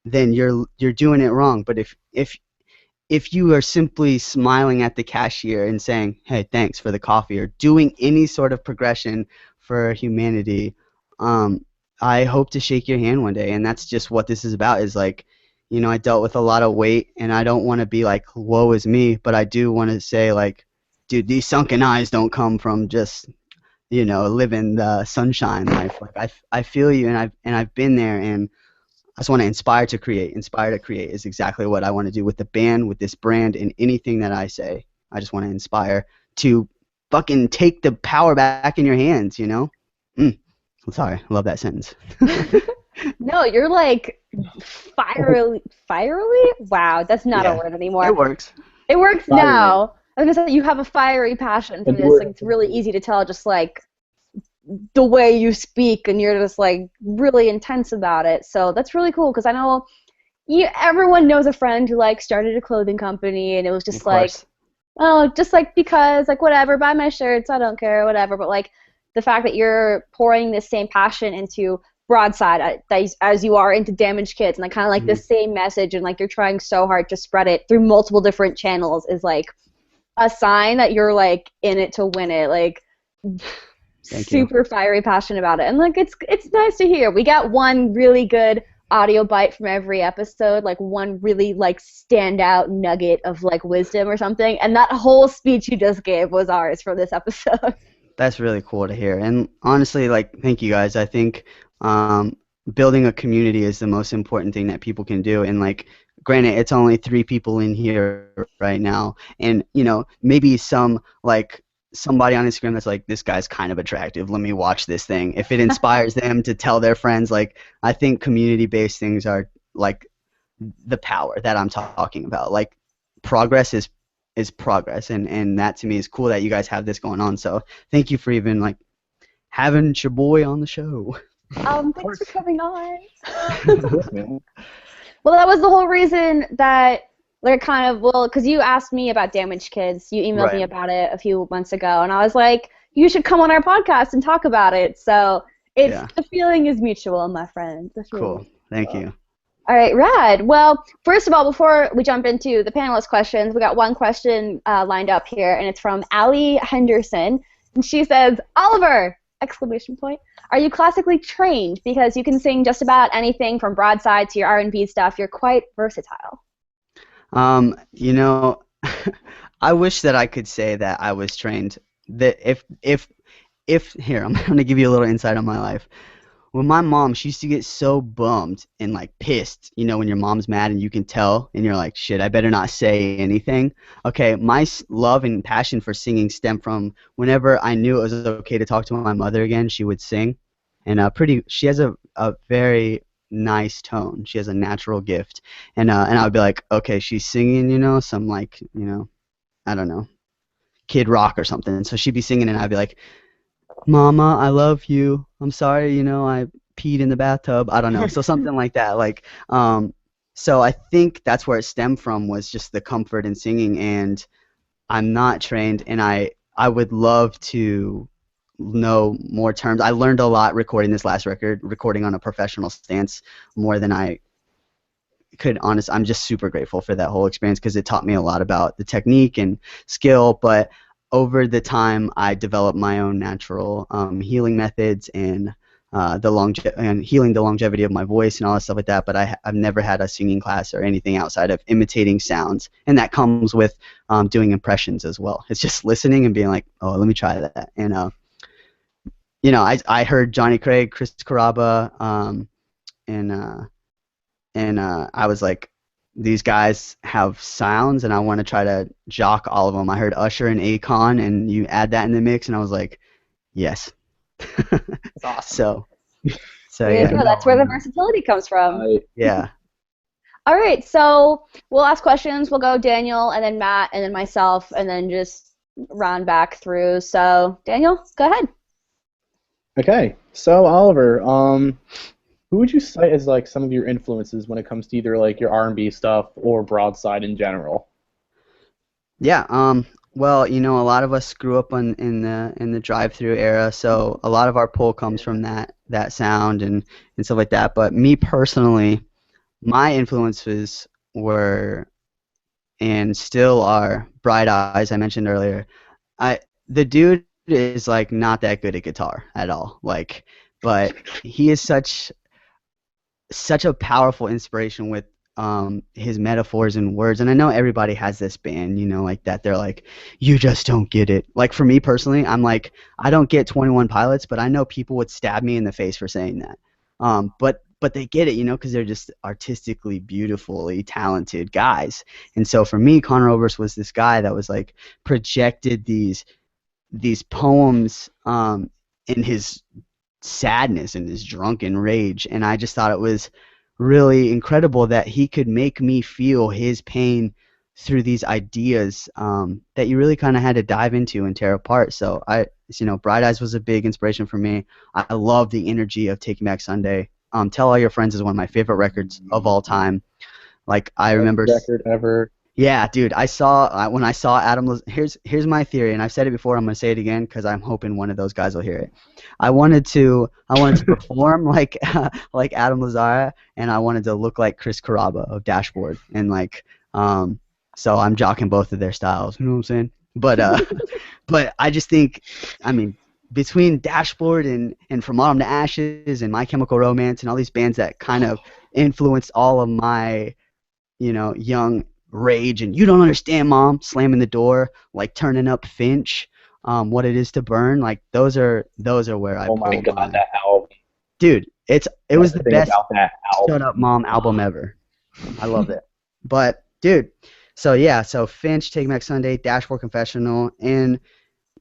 Then you're doing it wrong. But if you are simply smiling at the cashier and saying, hey, thanks for the coffee, or doing any sort of progression for humanity, I hope to shake your hand one day. And that's just what this is about, is like, I dealt with a lot of weight, and I don't want to be like, woe is me, but I do want to say, like, dude, these sunken eyes don't come from just, living the sunshine life. Like, I feel you, and I've been there, and I just want to inspire to create. Inspire to create is exactly what I want to do with the band, with this brand, and anything that I say. I just want to inspire to fucking take the power back in your hands, I'm sorry, I love that sentence. No, you're like fierily? Wow, that's not a word anymore. It works. It works Fiery. now. I was gonna say you have a fiery passion for this. Like, it's really easy to tell, just like the way you speak, and you're just like really intense about it. So that's really cool, because I know everyone knows a friend who like started a clothing company, and it was just like, oh, just like because like whatever, buy my shirts, I don't care, whatever. But like the fact that you're pouring this same passion into Broadside as you are into Damaged Kids, and like kind of like the same message, and like you're trying so hard to spread it through multiple different channels, is like a sign that you're like in it to win it. Like, super fiery passion about it, and like it's nice to hear. We got one really good audio bite from every episode, like one really like standout nugget of like wisdom or something, and that whole speech you just gave was ours for this episode. That's really cool to hear, and honestly, like, thank you guys. I think building a community is the most important thing that people can do, and like, granted, it's only 3 people in here right now, and maybe somebody on Instagram that's like, this guy's kind of attractive, let me watch this thing. If it inspires them to tell their friends, like, I think community-based things are like the power that I'm talking about. Like, progress is progress, and that to me is cool that you guys have this going on. So thank you for even like having your boy on the show. Thanks for coming on. Well, that was the whole reason that like because you asked me about Damaged Kids. You emailed me about it a few months ago, and I was like, you should come on our podcast and talk about it. So the feeling is mutual, my friend. Cool. Thank you. All right, rad. Well, first of all, before we jump into the panelist questions, we got one question lined up here, and it's from Allie Henderson, and she says, Oliver! ! Are you classically trained? Because you can sing just about anything from Broadside to your R&B stuff. You're quite versatile. I wish that I could say that I was trained. That if here, I'm gonna give you a little insight on my life. When my mom, she used to get so bummed and like pissed, when your mom's mad and you can tell, and you're like, shit, I better not say anything. Okay, my love and passion for singing stemmed from whenever I knew it was okay to talk to my mother again, she would sing, and she has a very nice tone. She has a natural gift, and I would be like, okay, she's singing, some like, I don't know, Kid Rock or something. So she'd be singing, and I'd be like, Mama, I love you. I'm sorry, I peed in the bathtub. I don't know. So something like that. Like, so I think that's where it stemmed from, was just the comfort in singing. And I'm not trained, and I would love to know more terms. I learned a lot recording this last record, recording on a professional stance, more than I could honestly. I'm just super grateful for that whole experience, because it taught me a lot about the technique and skill. But over the time, I developed my own natural healing methods and healing the longevity of my voice and all that stuff like that. But I've never had a singing class or anything outside of imitating sounds, and that comes with doing impressions as well. It's just listening and being like, oh, let me try that. And I heard Johnny Craig, Chris Carrabba, and I was like, these guys have sounds, and I want to try to jock all of them. I heard Usher and Akon, and you add that in the mix, and I was like, yes. That's awesome. So There you yeah. go. That's where the versatility comes from. Yeah. All right, so we'll ask questions. We'll go Daniel, and then Matt, and then myself, and then just round back through. So Daniel, go ahead. Okay, so Oliver, who would you cite as like some of your influences when it comes to either like your R&B stuff or Broadside in general? Yeah. Well, you know, a lot of us grew up in the drive-through era, so a lot of our pull comes from that sound and stuff like that. But me personally, my influences were and still are Bright Eyes. I mentioned earlier. The dude is like not that good at guitar at all. Like, but he is such a powerful inspiration with his metaphors and words. And I know everybody has this band, you know, like that. They're like, you just don't get it. Like for me personally, I'm like, I don't get 21 Pilots, but I know people would stab me in the face for saying that. But they get it, you know, because they're just artistically, beautifully talented guys. And so for me, Conor Oberst was this guy that was like projected these poems in his sadness and his drunken rage, and I just thought it was really incredible that he could make me feel his pain through these ideas that you really kind of had to dive into and tear apart. So Bright Eyes was a big inspiration for me. I love the energy of Taking Back Sunday. Tell All Your Friends is one of my favorite records of all time. Like I remember record ever. Yeah, dude, when I saw Adam. Here's my theory, and I've said it before. I'm gonna say it again because I'm hoping one of those guys will hear it. I wanted to perform like Adam Lazzara, and I wanted to look like Chris Carrabba of Dashboard, and so I'm jocking both of their styles. You know what I'm saying? But I just think, I mean, between Dashboard and From Autumn to Ashes and My Chemical Romance and all these bands that kind of influenced all of my, young rage and You Don't Understand Mom, slamming the door, like Turning Up Finch, What It Is to Burn, like those are where I Oh my god, that album. Dude, it was the best album. Shut Up Mom album ever. I love it. But dude, so Finch, Take Back Sunday, Dashboard Confessional, and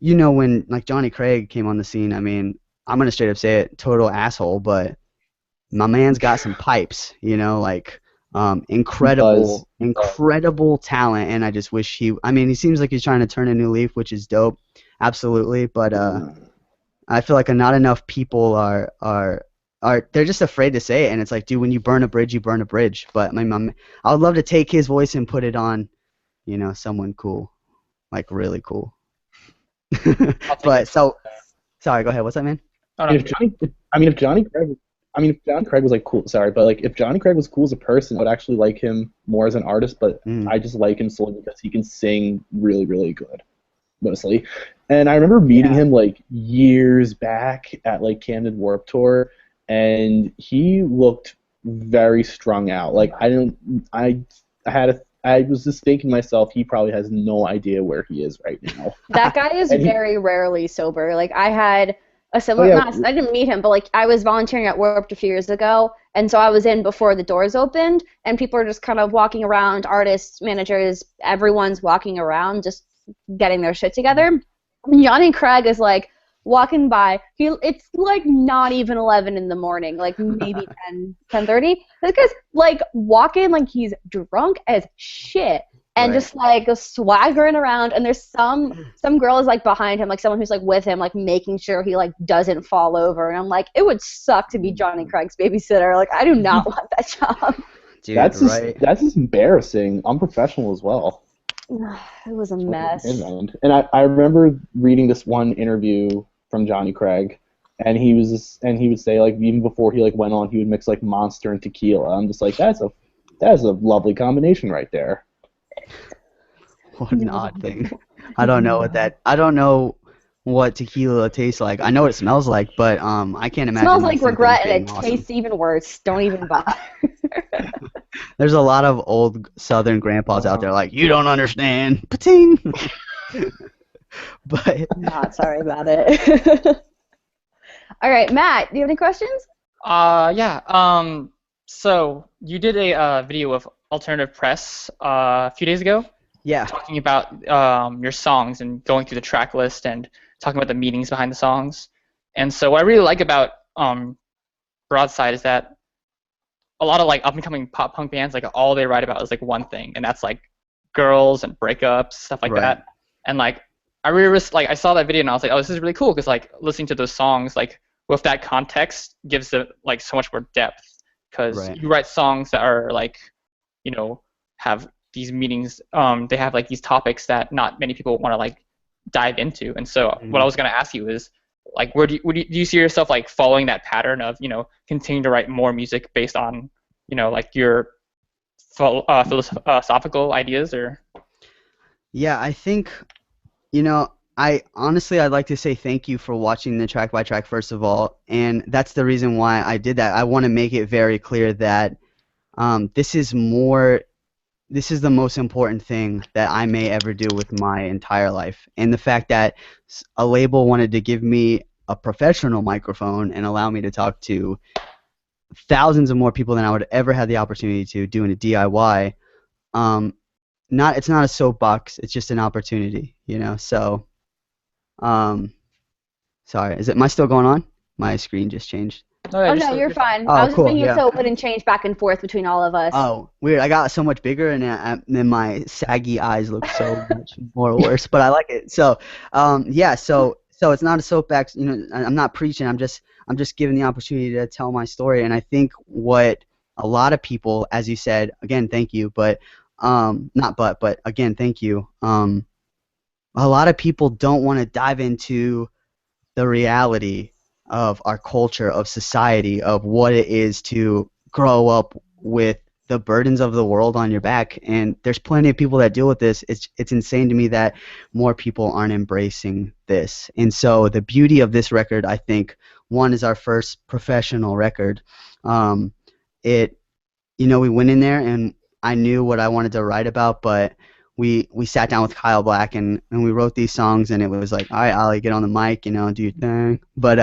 when like Johnny Craig came on the scene, I mean, I'm gonna straight up say it, total asshole, but my man's got some pipes, incredible talent, and I just wish he seems like he's trying to turn a new leaf, which is dope, absolutely, but I feel like not enough people are they're just afraid to say it, and it's like, dude, when you burn a bridge, you burn a bridge. But I would love to take his voice and put it on, someone cool, like really cool. But sorry, go ahead. What's that, man? If Johnny Craig was like cool, sorry, but like if Johnny Craig was cool as a person, I would actually like him more as an artist. But I just like him solely because he can sing really, really good, mostly. And I remember meeting him like years back at like Camden Warped Tour, and he looked very strung out. Like I was just thinking to myself, he probably has no idea where he is right now. That guy is very rarely sober. Like I had a similar, I didn't meet him, but like I was volunteering at Warped a few years ago, and so I was in before the doors opened, and people are just kind of walking around, artists, managers, everyone's walking around, just getting their shit together. Johnny Craig is like walking by. It's like not even 11 in the morning, like maybe 10:30. This guy's like walking like he's drunk as shit, and just like swaggering around. And there's some girl is like behind him, like someone who's like with him, like making sure he like doesn't fall over. And I'm like, it would suck to be Johnny Craig's babysitter. Like I do not want that job. Dude, that's just embarrassing. Unprofessional as well. It was a mess. And I remember reading this one interview from Johnny Craig, and he would say like even before he like went on, he would mix like Monster and tequila. I'm just like, that's a lovely combination right there. What an odd thing. I don't know what tequila tastes like. I know what it smells like, but I can't imagine. It smells like regret, and it awesome. tastes even worse. Don't even bother. There's a lot of old Southern grandpas out there like, you don't understand. Pa-ting! But not sorry about it. All right, Matt, do you have any questions? Yeah. So you did a video of alternative press a few days ago, Yeah. talking about your songs and going through the track list and talking about the meanings behind the songs. And so what I really like about Broadside is that a lot of like up and coming pop punk bands, like all they write about is like one thing, and that's like girls and breakups, stuff like Right. that. And like I really like I saw that video and I was like, oh, this is really cool because like listening to those songs like with that context gives it like so much more depth because Right. you write songs that are like, you know, have these meanings. They have like these topics that not many people want to like dive into. And so what I was gonna ask you is like, do you see yourself like following that pattern of continuing to write more music based on like your philosophical ideas or? Yeah, I think, I'd like to say thank you for watching the track by track, first of all. And that's the reason why I did that. I want to make it very clear that this is the most important thing that I may ever do with my entire life. And the fact that a label wanted to give me a professional microphone and allow me to talk to thousands of more people than I would ever have the opportunity to doing a DIY. It's not a soapbox, it's just an opportunity, So, sorry, am I still going on? My screen just changed. Oh, no, you're fine. Oh, I was just cool, making it yeah. so it wouldn't change back and forth between all of us. Oh, weird. I got so much bigger, and then my saggy eyes look so much more worse. But I like it. So, yeah. So it's not a soapbox. I'm not preaching. I'm just given the opportunity to tell my story. And I think what a lot of people, as you said, again, thank you. But but again, thank you. A lot of people don't want to dive into the reality of our culture, of society, of what it is to grow up with the burdens of the world on your back. And there's plenty of people that deal with this. It's insane to me that more people aren't embracing this. And so the beauty of this record, I think, one, is our first professional record. We went in there and I knew what I wanted to write about, but we sat down with Kyle Black and we wrote these songs, and it was like, all right, Ollie, get on the mic, do your thing. But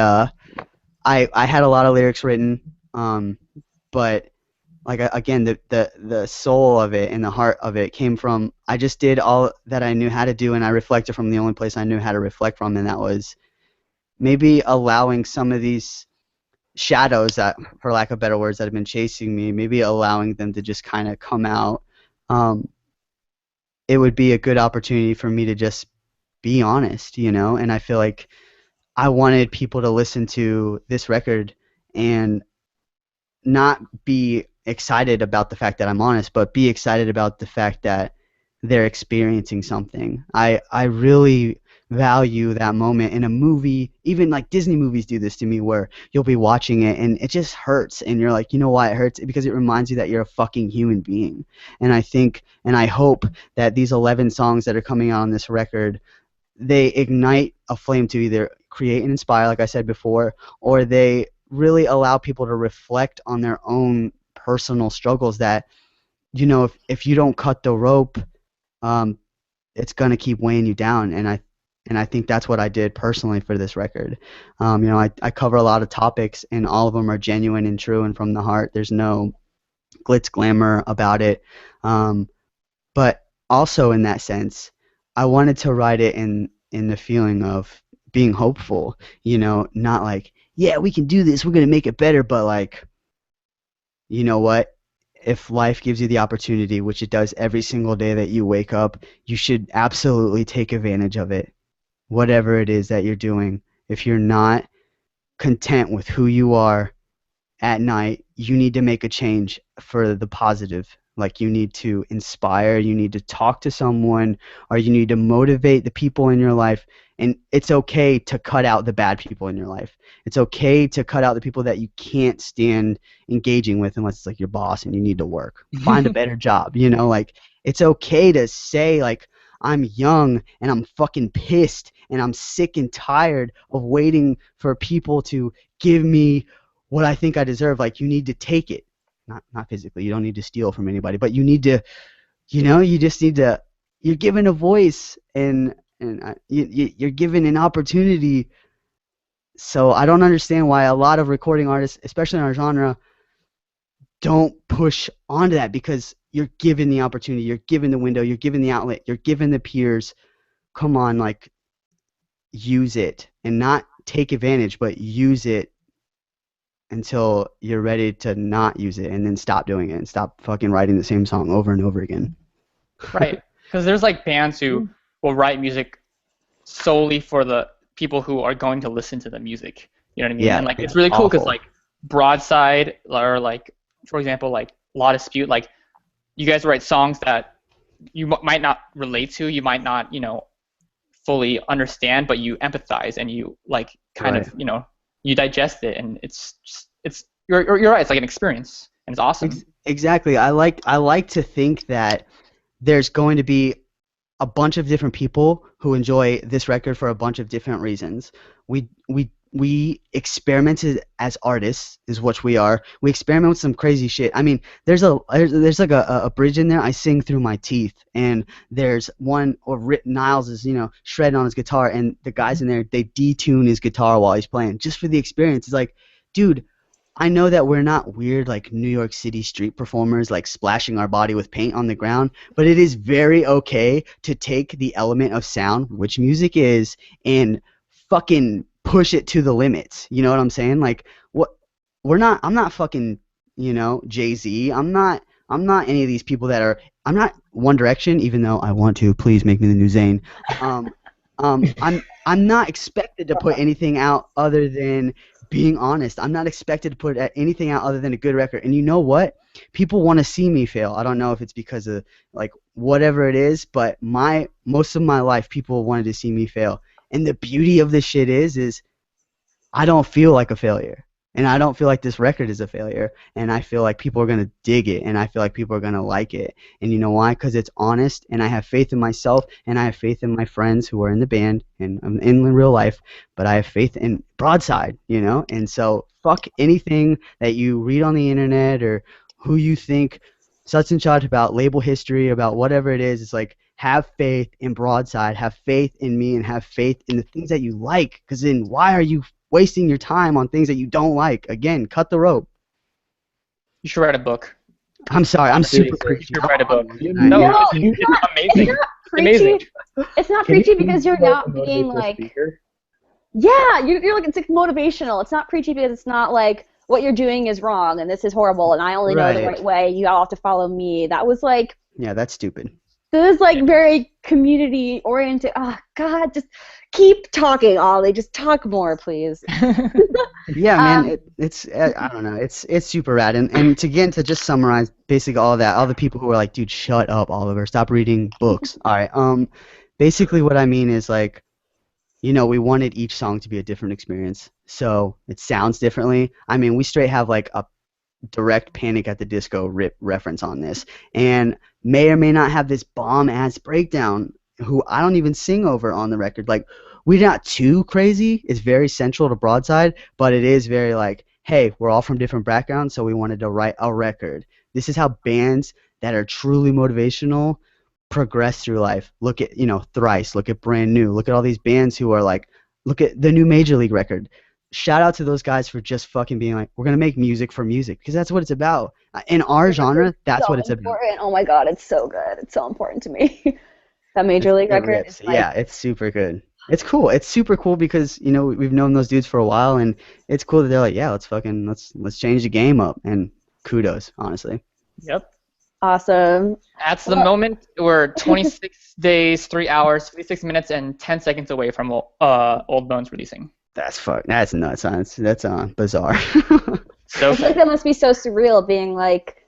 I had a lot of lyrics written, but like again, the soul of it and the heart of it came from, I just did all that I knew how to do, and I reflected from the only place I knew how to reflect from, and that was maybe allowing some of these shadows that, for lack of better words, that have been chasing me, maybe allowing them to just kind of come out. It would be a good opportunity for me to just be honest, and I feel like I wanted people to listen to this record and not be excited about the fact that I'm honest, but be excited about the fact that they're experiencing something. I really value that moment in a movie. Even like Disney movies do this to me, where you'll be watching it and it just hurts, and you're like, you know why it hurts? Because it reminds you that you're a fucking human being. And I think, and I hope that these 11 songs that are coming out on this record, they ignite a flame to either create and inspire, like I said before, or they really allow people to reflect on their own personal struggles that, if you don't cut the rope, it's going to keep weighing you down. And I think that's what I did personally for this record. I cover a lot of topics, and all of them are genuine and true and from the heart. There's no glitz glamour about it. But also in that sense, I wanted to write it in the feeling of being hopeful, not like, yeah, we can do this, we're going to make it better, but like, you know what? If life gives you the opportunity, which it does every single day that you wake up, you should absolutely take advantage of it. Whatever it is that you're doing, if you're not content with who you are at night, you need to make a change for the positive. Like, you need to inspire, you need to talk to someone, or you need to motivate the people in your life. And it's okay to cut out the bad people in your life. It's okay to cut out the people that you can't stand engaging with unless it's like your boss and you need to work. Find a better job, like, it's okay to say, like, I'm young and I'm fucking pissed and I'm sick and tired of waiting for people to give me what I think I deserve. Like, you need to take it. Not physically. You don't need to steal from anybody, but you need to, you just need to, you're given a voice and you're given an opportunity. So I don't understand why a lot of recording artists, especially in our genre, don't push onto that because you're given the opportunity, you're given the window, you're given the outlet, you're given the peers. Come on, like, use it and not take advantage, but use it until you're ready to not use it, and then stop doing it and stop fucking writing the same song over and over again. Right. Because there's like bands who will write music solely for the people who are going to listen to the music. You know what I mean? Yeah, And like it's really cool because awful. like Broadside or like for example like Law Dispute, like you guys write songs that you might not relate to, you might not fully understand, but you empathize and you like kind of you digest it, and it's you're right. It's like an experience, and it's awesome. Exactly. I like to think that there's going to be a bunch of different people who enjoy this record for a bunch of different reasons. We experimented as artists, is what we are. We experiment with some crazy shit. I mean, there's like a bridge in there. I sing through my teeth, and there's one or Niles is shredding on his guitar, and the guys in there, they detune his guitar while he's playing just for the experience. It's like, dude, I know that we're not weird like New York City street performers like splashing our body with paint on the ground, but it is very okay to take the element of sound, which music is, and fucking push it to the limits. You know what I'm saying? Like, I'm not fucking, Jay-Z. I'm not any of these people that are, I'm not One Direction, even though I want to. Please make me the new Zayn. I'm not expected to put anything out other than being honest. I'm not expected to put anything out other than a good record. And you know what? People want to see me fail. I don't know if it's because of like whatever it is, but most of my life people wanted to see me fail. And the beauty of this shit is I don't feel like a failure. And I don't feel like this record is a failure. And I feel like people are going to dig it. And I feel like people are going to like it. And you know why? Because it's honest. And I have faith in myself. And I have faith in my friends who are in the band and in real life. But I have faith in Broadside, And so fuck anything that you read on the internet or who you think such and such about label history, about whatever it is. It's like, have faith in Broadside. Have faith in me. And have faith in the things that you like. Because then why are you wasting your time on things that you don't like? Again, cut the rope. You should write a book. I'm sorry, I'm super preachy. You should write a book. No, it's amazing. It's not preachy. Amazing. It's not preachy because you're not being like, you're like, it's like motivational. It's not preachy because it's not like what you're doing is wrong and this is horrible and I only know the right way. You all have to follow me. That was like, yeah, that's stupid. This is like very community oriented. Oh God, just keep talking, Ollie. Just talk more, please. Yeah, man. It's I don't know. It's super rad. And to just summarize basically all of that, all the people who are like, dude, shut up, Oliver. Stop reading books. All right. Basically what I mean is like, we wanted each song to be a different experience, so it sounds differently. I mean, we straight have like a direct Panic at the Disco reference on this, and may or may not have this bomb-ass breakdown who I don't even sing over on the record. Like, we're not too crazy. It's very central to Broadside, but it is very like, hey, we're all from different backgrounds, so we wanted to write a record. This is how bands that are truly motivational progress through life. Look at, Thrice, look at Brand New, look at all these bands who are like, look at the new Major League record. Shout out to those guys for just fucking being like, we're going to make music for music, because that's what it's about. In our genre, that's what it's about. Oh my God, it's so good. It's so important to me. That Major League record is like, yeah, it's super good. It's cool. It's super cool because, we've known those dudes for a while, and it's cool that they're like, yeah, let's change the game up, and kudos, honestly. Yep. Awesome. That's the moment. We're 26 days, 3 hours, 56 minutes, and 10 seconds away from Old Bones releasing. That's nuts. That's bizarre. So I think that must be so surreal being like,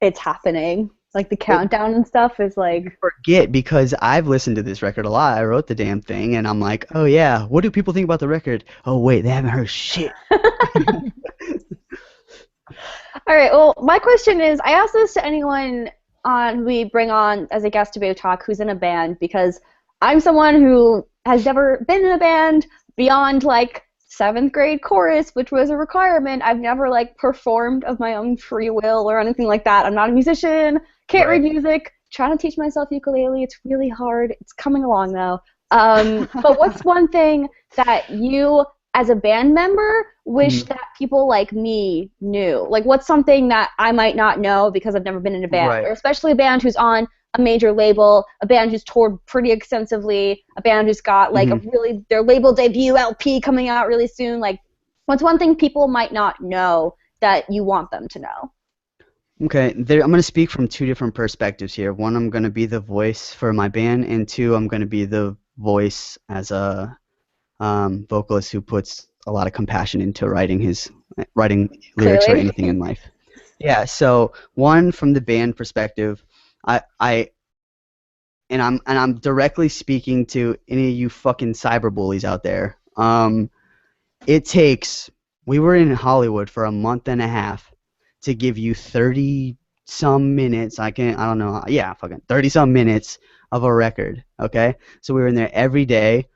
it's happening. Like the countdown and stuff is like. Forget, because I've listened to this record a lot. I wrote the damn thing, and I'm like, oh yeah, what do people think about the record? Oh wait, they haven't heard shit. All right. Well, my question is, I ask this to anyone we bring on as a guest to Babetalk who's in a band, because I'm someone who has never been in a band beyond like 7th grade chorus, which was a requirement. I've never like performed of my own free will or anything like that. I'm not a musician. Can't read music. Trying to teach myself ukulele. It's really hard. It's coming along though. But what's one thing that you, as a band member, wish that people like me knew? Like, what's something that I might not know because I've never been in a band, Right. or especially a band who's on a major label, a band who's toured pretty extensively, a band who's got like a really their label debut LP coming out really soon. Like, what's one thing people might not know that you want them to know? Okay, I'm going to speak from two different perspectives here. One, I'm going to be the voice for my band, and two, I'm going to be the voice as a vocalist who puts a lot of compassion into writing lyrics or Clearly. anything in life. Yeah, so one, from the band perspective, I'm directly speaking to any of you fucking cyberbullies out there. We were in Hollywood for a month and a half to give you 30 some minutes. I don't know. Yeah, fucking 30 some minutes of a record. Okay, so we were in there every day.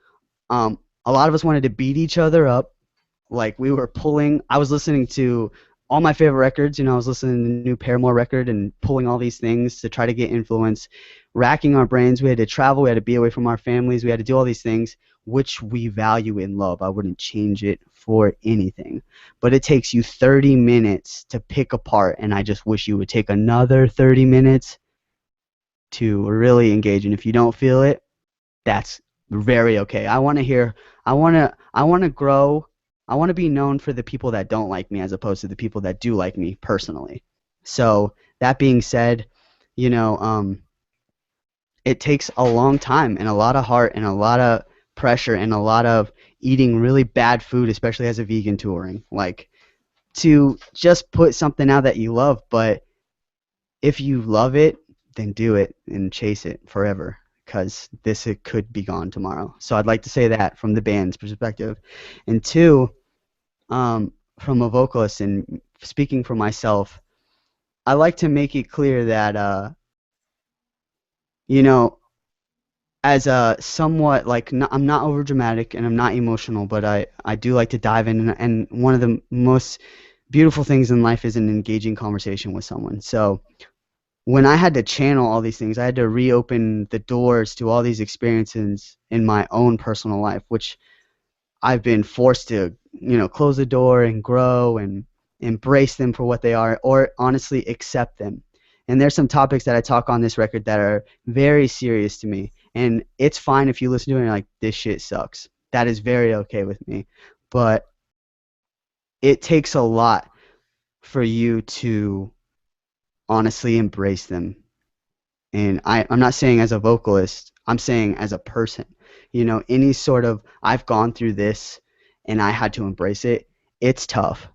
A lot of us wanted to beat each other up. Like, I was listening to all my favorite records. I was listening to the new Paramore record and pulling all these things to try to get influence, racking our brains. We had to travel. We had to be away from our families. We had to do all these things, which we value and love. I wouldn't change it for anything. But it takes you 30 minutes to pick apart, and I just wish you would take another 30 minutes to really engage. And if you don't feel it, that's very okay. I want to grow. I want to be known for the people that don't like me as opposed to the people that do like me personally. So that being said, it takes a long time and a lot of heart and a lot of pressure and a lot of eating really bad food, especially as a vegan touring, like, to just put something out that you love. But if you love it, then do it and chase it forever, because it could be gone tomorrow. So I'd like to say that from the band's perspective. And two, from a vocalist and speaking for myself, I like to make it clear that, as a somewhat, like, I'm not over dramatic and I'm not emotional, but I do like to dive in. And one of the most beautiful things in life is an engaging conversation with someone. So when I had to channel all these things, I had to reopen the doors to all these experiences in my own personal life, which I've been forced to, close the door and grow and embrace them for what they are, or honestly accept them. And there's some topics that I talk on this record that are very serious to me. And it's fine if you listen to it and you're like, this shit sucks. That is very okay with me. But it takes a lot for you to honestly embrace them. And I'm not saying as a vocalist, I'm saying as a person. Any sort of, I've gone through this and I had to embrace it. It's tough.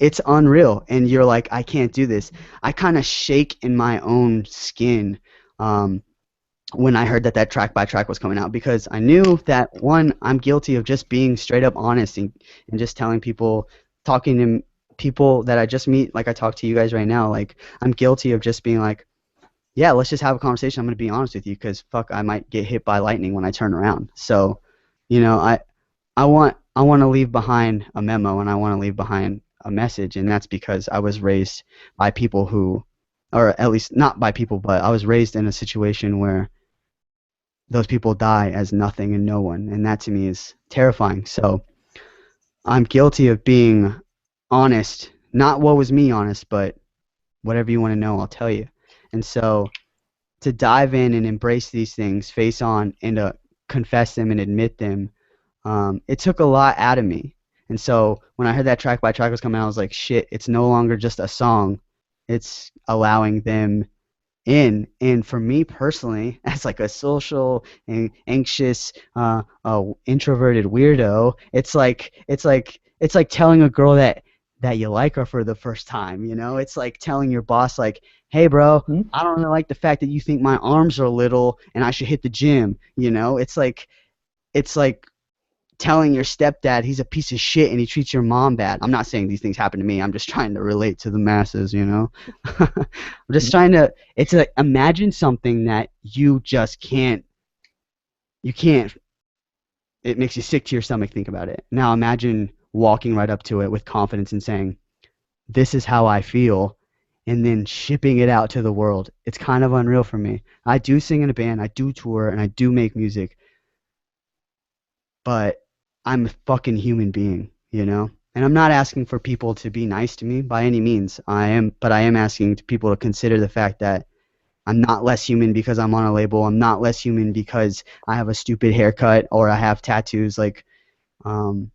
It's unreal. And you're like, I can't do this. I kind of shake in my own skin when I heard that track by track was coming out, because I knew that, one, I'm guilty of just being straight up honest and just telling people, talking to people that I just meet, like I talk to you guys right now. Like, I'm guilty of just being like, yeah, let's just have a conversation. I'm going to be honest with you, because fuck, I might get hit by lightning when I turn around. So, I want to leave behind a memo, and I want to leave behind a message, and that's because I was raised by people who, or at least not by people, but I was raised in a situation where those people die as nothing and no one, and that to me is terrifying. So I'm guilty of being honest, not what was me honest, but whatever you want to know, I'll tell you. And so to dive in and embrace these things face on and to confess them and admit them, it took a lot out of me. And so when I heard that track by track was coming out, I was like, shit, it's no longer just a song. It's allowing them in. And for me personally, as like a social and anxious, introverted weirdo, it's like telling a girl that you like her for the first time. It's like telling your boss, like, hey bro, I don't really like the fact that you think my arms are little and I should hit the gym. It's like telling your stepdad he's a piece of shit and he treats your mom bad. I'm not saying these things happen to me. I'm just trying to relate to the masses, I'm just trying to, it's like, imagine something that you just can't, it makes you sick to your stomach, think about it. Now imagine walking right up to it with confidence and saying, this is how I feel, and then shipping it out to the world. It's kind of unreal for me. I do sing in a band, I do tour, and I do make music. But I'm a fucking human being, you know? And I'm not asking for people to be nice to me by any means. But I am asking people to consider the fact that I'm not less human because I'm on a label. I'm not less human because I have a stupid haircut or I have tattoos. Like, um,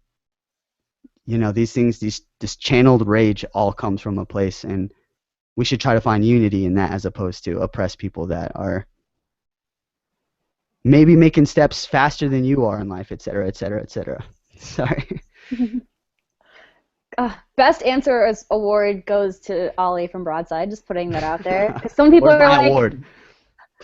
these things, this channeled rage all comes from a place, and we should try to find unity in that as opposed to oppress people that are maybe making steps faster than you are in life, et cetera, et cetera, et cetera. Sorry. Best answer award goes to Ollie from Broadside. Just putting that out there. Because some people Where's are my like, award?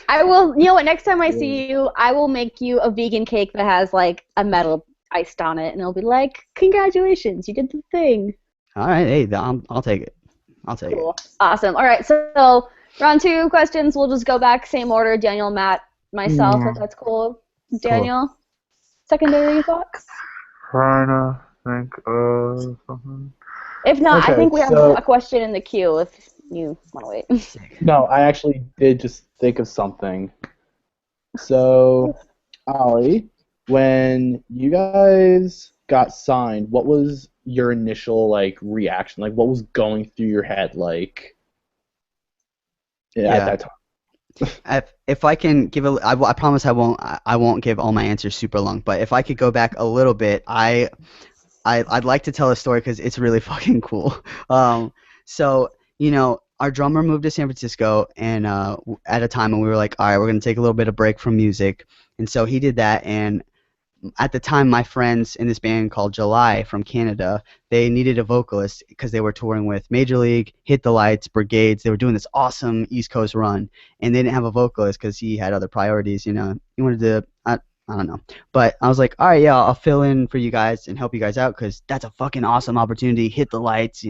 I will. You know what? Next time I see you, I will make you a vegan cake that has like a medal iced on it, and it'll be like, "Congratulations, you did the thing." All right, hey, I'll take it. I'll take Cool. it. Awesome. All right, so round 2 questions. We'll just go back same order. Daniel, Matt, myself. If that's cool. Daniel, secondary thoughts. Trying to think of something. If not, I Okay, think we have so- a question in the queue. If you want to wait. No, I actually did just think of something. So, Ollie, when you guys got signed, what was your initial reaction? Like, what was going through your head at that time? If I can give I promise I won't give all my answers super long. But if I could go back a little bit, I'd like to tell a story because it's really fucking cool. So our drummer moved to San Francisco, and at a time when we were like, all right, we're gonna take a little bit of break from music, and so he did that. And at the time, my friends in this band called July from Canada, they needed a vocalist because they were touring with Major League, Hit the Lights, Brigades. They were doing this awesome East Coast run, and they didn't have a vocalist because he had other priorities. He wanted to, I don't know. But I was like, all right, yeah, I'll fill in for you guys and help you guys out because that's a fucking awesome opportunity. Hit the Lights,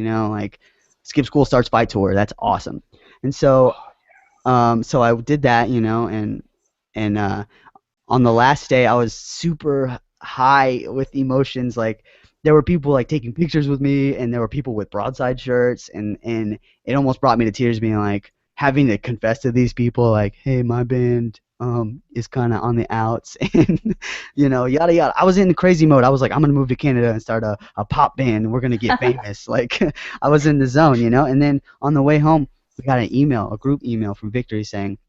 Skip School Starts By tour. That's awesome. And so, so I did that, and on the last day, I was super high with emotions. Like, there were people taking pictures with me, and there were people with Broadside shirts, and it almost brought me to tears, being like having to confess to these people, like, hey, my band is kind of on the outs, and yada yada. I was in crazy mode. I was like, I'm gonna move to Canada and start a pop band, and we're gonna get famous. Like, I was in the zone, And then on the way home, we got a group email from Victory saying,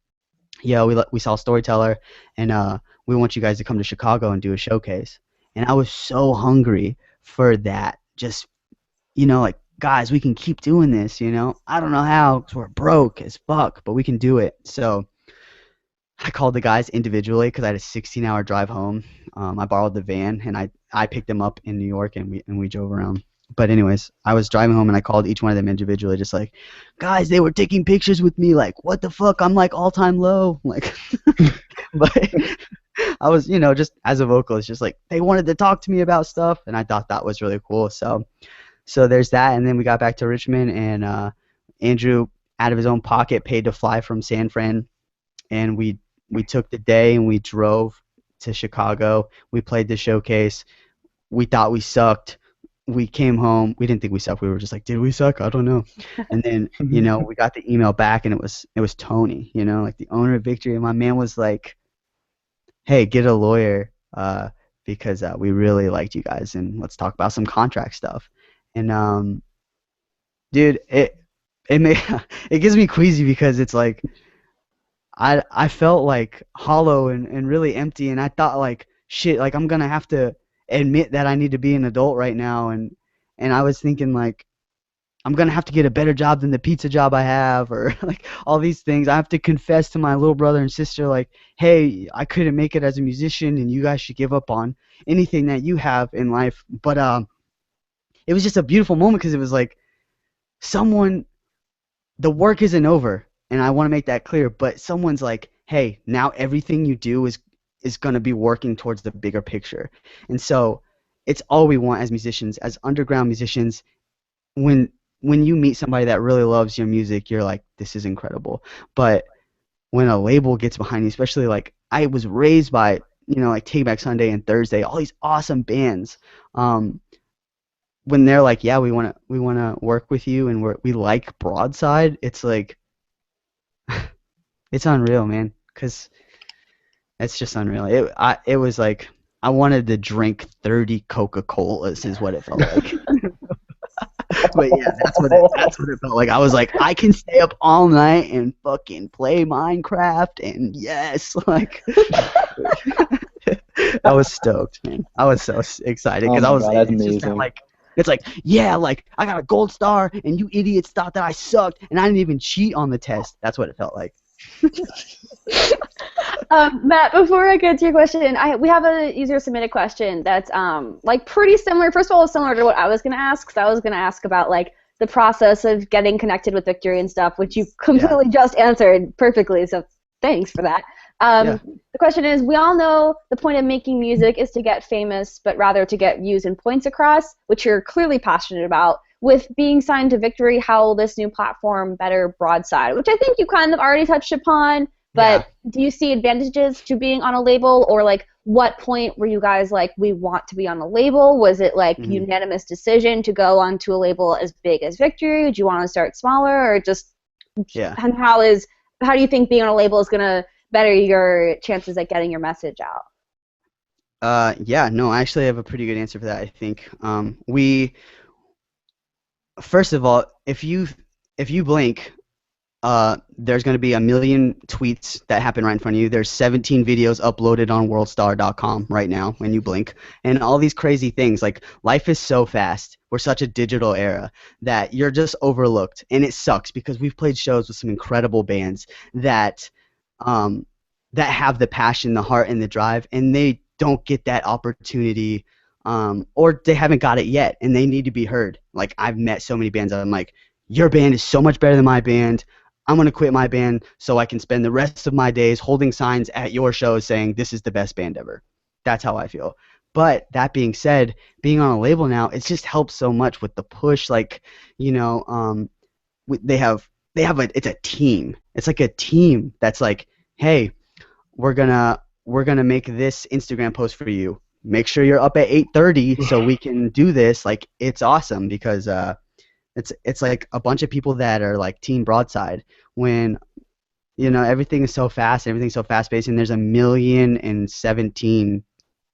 yeah, we saw Storyteller, and we want you guys to come to Chicago and do a showcase. And I was so hungry for that. Just, guys, we can keep doing this, I don't know how, because we're broke as fuck, but we can do it. So I called the guys individually because I had a 16-hour drive home. I borrowed the van, and I picked them up in New York, and we drove around. But anyways, I was driving home, and I called each one of them individually, just like, guys, they were taking pictures with me, like, what the fuck, I'm like all-time low, like, but I was, just as a vocalist, just like, they wanted to talk to me about stuff, and I thought that was really cool. So there's that, and then we got back to Richmond, and Andrew, out of his own pocket, paid to fly from San Fran, and we took the day, and we drove to Chicago. We played the showcase. We thought we sucked. We came home. We didn't think we sucked. We were just like, did we suck? I don't know. And then, we got the email back, and it was Tony, like the owner of Victory. And my man was like, hey, get a lawyer because we really liked you guys, and let's talk about some contract stuff. And, dude, it gives me queasy because it's like I felt like hollow and really empty, and I thought like, shit, like I'm going to have to admit that I need to be an adult right now, and I was thinking like I'm gonna have to get a better job than the pizza job I have, or like all these things. I have to confess to my little brother and sister like, hey, I couldn't make it as a musician, and you guys should give up on anything that you have in life. But it was just a beautiful moment because it was like the work isn't over, and I want to make that clear, but someone's like, hey, now everything you do is going to be working towards the bigger picture. And so it's all we want as musicians, as underground musicians. When you meet somebody that really loves your music, you're like, this is incredible. But when a label gets behind you, especially like I was raised by, like Take Back Sunday and Thursday, all these awesome bands, when they're like, yeah, we want to work with you, and we like Broadside, it's like, it's unreal, man, because it's just unreal. It was like, I wanted to drink 30 Coca-Colas is what it felt like. But yeah, that's what it felt like. I was like, I can stay up all night and fucking play Minecraft, and yes, like I was stoked, man. I was so excited because Oh I my was God, like, that's it's just that, amazing. like, it's like, yeah, like I got a gold star, and you idiots thought that I sucked, and I didn't even cheat on the test. That's what it felt like. Matt, before I get to your question, we have a user submitted question that's like pretty similar. First of all, it's similar to what I was gonna ask. Because I was gonna ask about like the process of getting connected with Victory and stuff, which you completely just answered perfectly. So thanks for that. The question is, we all know the point of making music is to get famous, but rather to get views and points across, which you're clearly passionate about. With being signed to Victory, how will this new platform better Broadside? Which I think you kind of already touched upon. But do you see advantages to being on a label, or like what point were you guys like, we want to be on a label? Was it like unanimous decision to go onto a label as big as Victory? Do you want to start smaller, or just and how do you think being on a label is gonna better your chances at getting your message out? Yeah, no, I actually have a pretty good answer for that. I think we first of all, if you blink, there's going to be 1 million tweets that happen right in front of you. There's 17 videos uploaded on worldstar.com right now when you blink. And all these crazy things. Like, life is so fast. We're such a digital era that you're just overlooked. And it sucks because we've played shows with some incredible bands that have the passion, the heart, and the drive, and they don't get that opportunity, or they haven't got it yet, and they need to be heard. Like, I've met so many bands that I'm like, your band is so much better than my band. I'm going to quit my band so I can spend the rest of my days holding signs at your shows saying this is the best band ever. That's how I feel. But that being said, being on a label now, it just helps so much with the push. Like, you know, it's a team. It's like a team that's like, hey, we're gonna make this Instagram post for you. Make sure you're up at 8:30 so we can do this. Like, it's awesome because it's like a bunch of people that are like Team Broadside when, you know, everything is so fast, everything's so fast-paced, and there's 1,017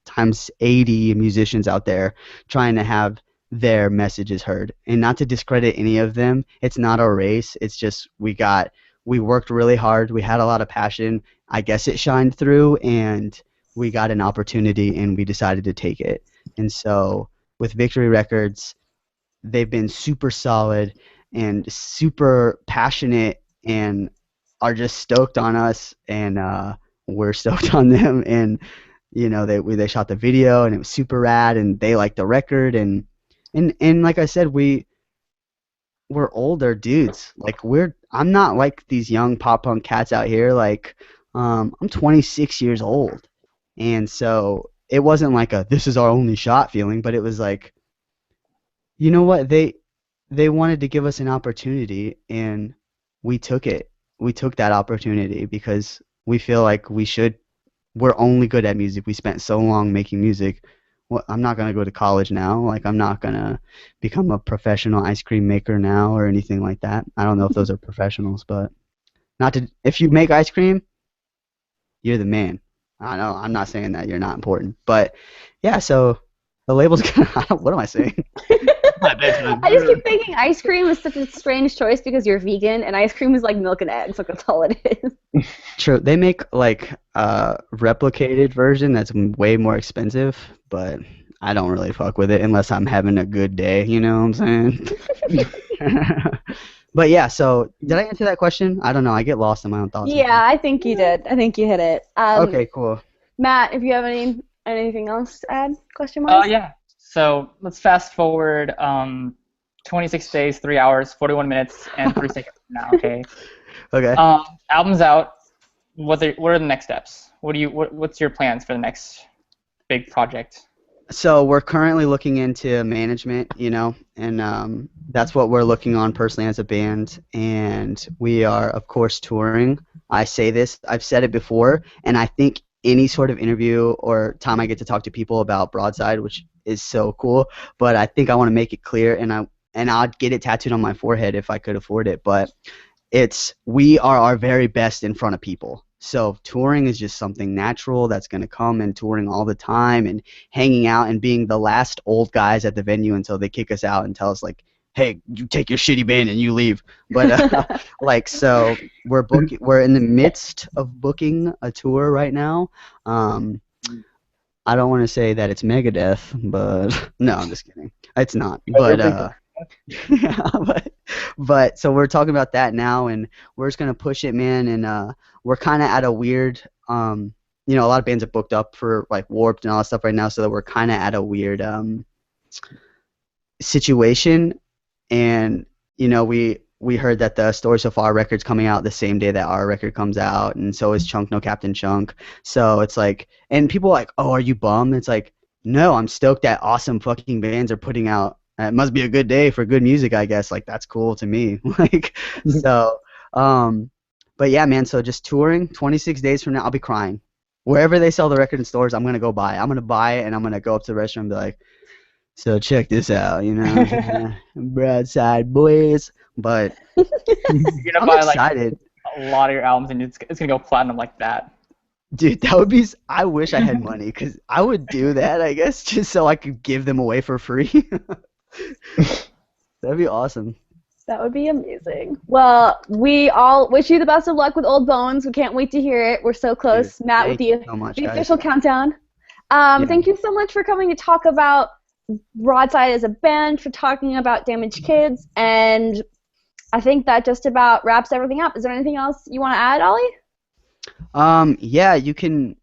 times 80 musicians out there trying to have their messages heard. And not to discredit any of them, it's not a race. It's just we worked really hard. We had a lot of passion. I guess it shined through, and we got an opportunity, and we decided to take it. And so with Victory Records, they've been super solid and super passionate and are just stoked on us, and we're stoked on them. And you know, they shot the video and it was super rad, and they liked the record, and like I said, we're older dudes. Like, I'm not like these young pop punk cats out here. Like, I'm 26 years old, and so it wasn't like a this is our only shot feeling, but it was like, you know what, they wanted to give us an opportunity, and we took it. We took that opportunity because we feel like we're only good at music. We spent so long making music. Well, I'm not going to go to college now. Like, I'm not going to become a professional ice cream maker now or anything like that. I don't know if those are professionals, but if you make ice cream, you're the man. I know, I'm not saying that you're not important, but yeah, so the label's gonna, what am I saying? I just keep thinking ice cream is such a strange choice because you're vegan, and ice cream is like milk and eggs. Like, that's all it is. True. They make like a replicated version that's way more expensive, but I don't really fuck with it unless I'm having a good day. You know what I'm saying? But yeah, so did I answer that question? I don't know. I get lost in my own thoughts. Yeah, I think you did. I think you hit it. Okay, cool. Matt, if you have anything else to add, question-wise? Yeah. So let's fast forward 26 days, 3 hours, 41 minutes, and 3 seconds from now. Okay. Okay. Album's out. What are the next steps? What's your plans for the next big project? So we're currently looking into management, you know, and that's what we're looking on personally as a band. And we are, of course, touring. I say this, I've said it before, and I think any sort of interview or time I get to talk to people about Broadside, which is so cool, but I think I want to make it clear, and I'd get it tattooed on my forehead if I could afford it, but we are our very best in front of people. So touring is just something natural that's going to come, and touring all the time and hanging out and being the last old guys at the venue until they kick us out and tell us like, hey, you take your shitty band and you leave. But like, so we're in the midst of booking a tour right now. I don't want to say that it's Megadeth, but no, I'm just kidding. It's not. But yeah, but so we're talking about that now, and we're just gonna push it, man. And we're kind of at a weird, a lot of bands are booked up for like Warped and all that stuff right now, so that we're kind of at a weird situation. And we heard that the Story So Far record's coming out the same day that our record comes out, and so is Chunk No Captain Chunk. So it's like, and people are like, oh, are you bummed? It's like, no, I'm stoked that awesome fucking bands are putting out. It must be a good day for good music, I guess. Like, that's cool to me. Like, so, but yeah, man. So just touring. 26 days from now, I'll be crying. Wherever they sell the record in stores, I'm gonna go buy it. I'm gonna buy it, and I'm gonna go up to the restaurant and be like, so check this out, Broadside boys. But You're gonna I'm buy excited. like a lot of your albums, and it's gonna go platinum like that. Dude, that would be. I wish I had money, because I would do that, I guess, just so I could give them away for free. That'd be awesome. That would be amazing. Well, we all wish you the best of luck with Old Bones. We can't wait to hear it. We're so close. Dude, Matt, with thank you so much, the guys. official countdown. Yeah. Thank you so much for coming to talk about Broadside as a band, for talking about Damaged Kids, and I think that just about wraps everything up. Is there anything else you want to add, Ollie? Yeah, you can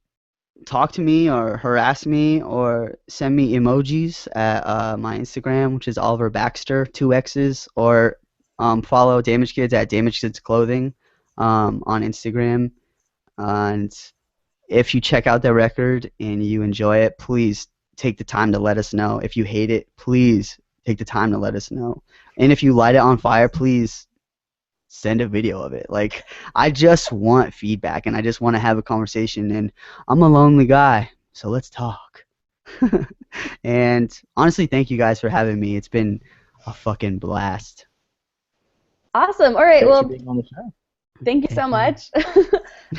talk to me or harass me or send me emojis at my Instagram, which is Oliver Baxxter, 2 X's, or follow Damaged Kids at Damaged Kids Clothing on Instagram. And if you check out the record and you enjoy it, please take the time to let us know. If you hate it, please take the time to let us know. And if you light it on fire, please send a video of it. Like, I just want feedback, and I just want to have a conversation, and I'm a lonely guy, so let's talk. And honestly, thank you guys for having me. It's been a fucking blast. Awesome. All right. Thanks Well, for being on the show. thank you so much.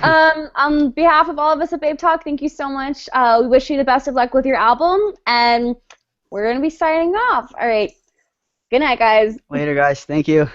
On behalf of all of us at Babetalk, thank you so much. We wish you the best of luck with your album, and we're going to be signing off. All right. Good night, guys. Later, guys. Thank you.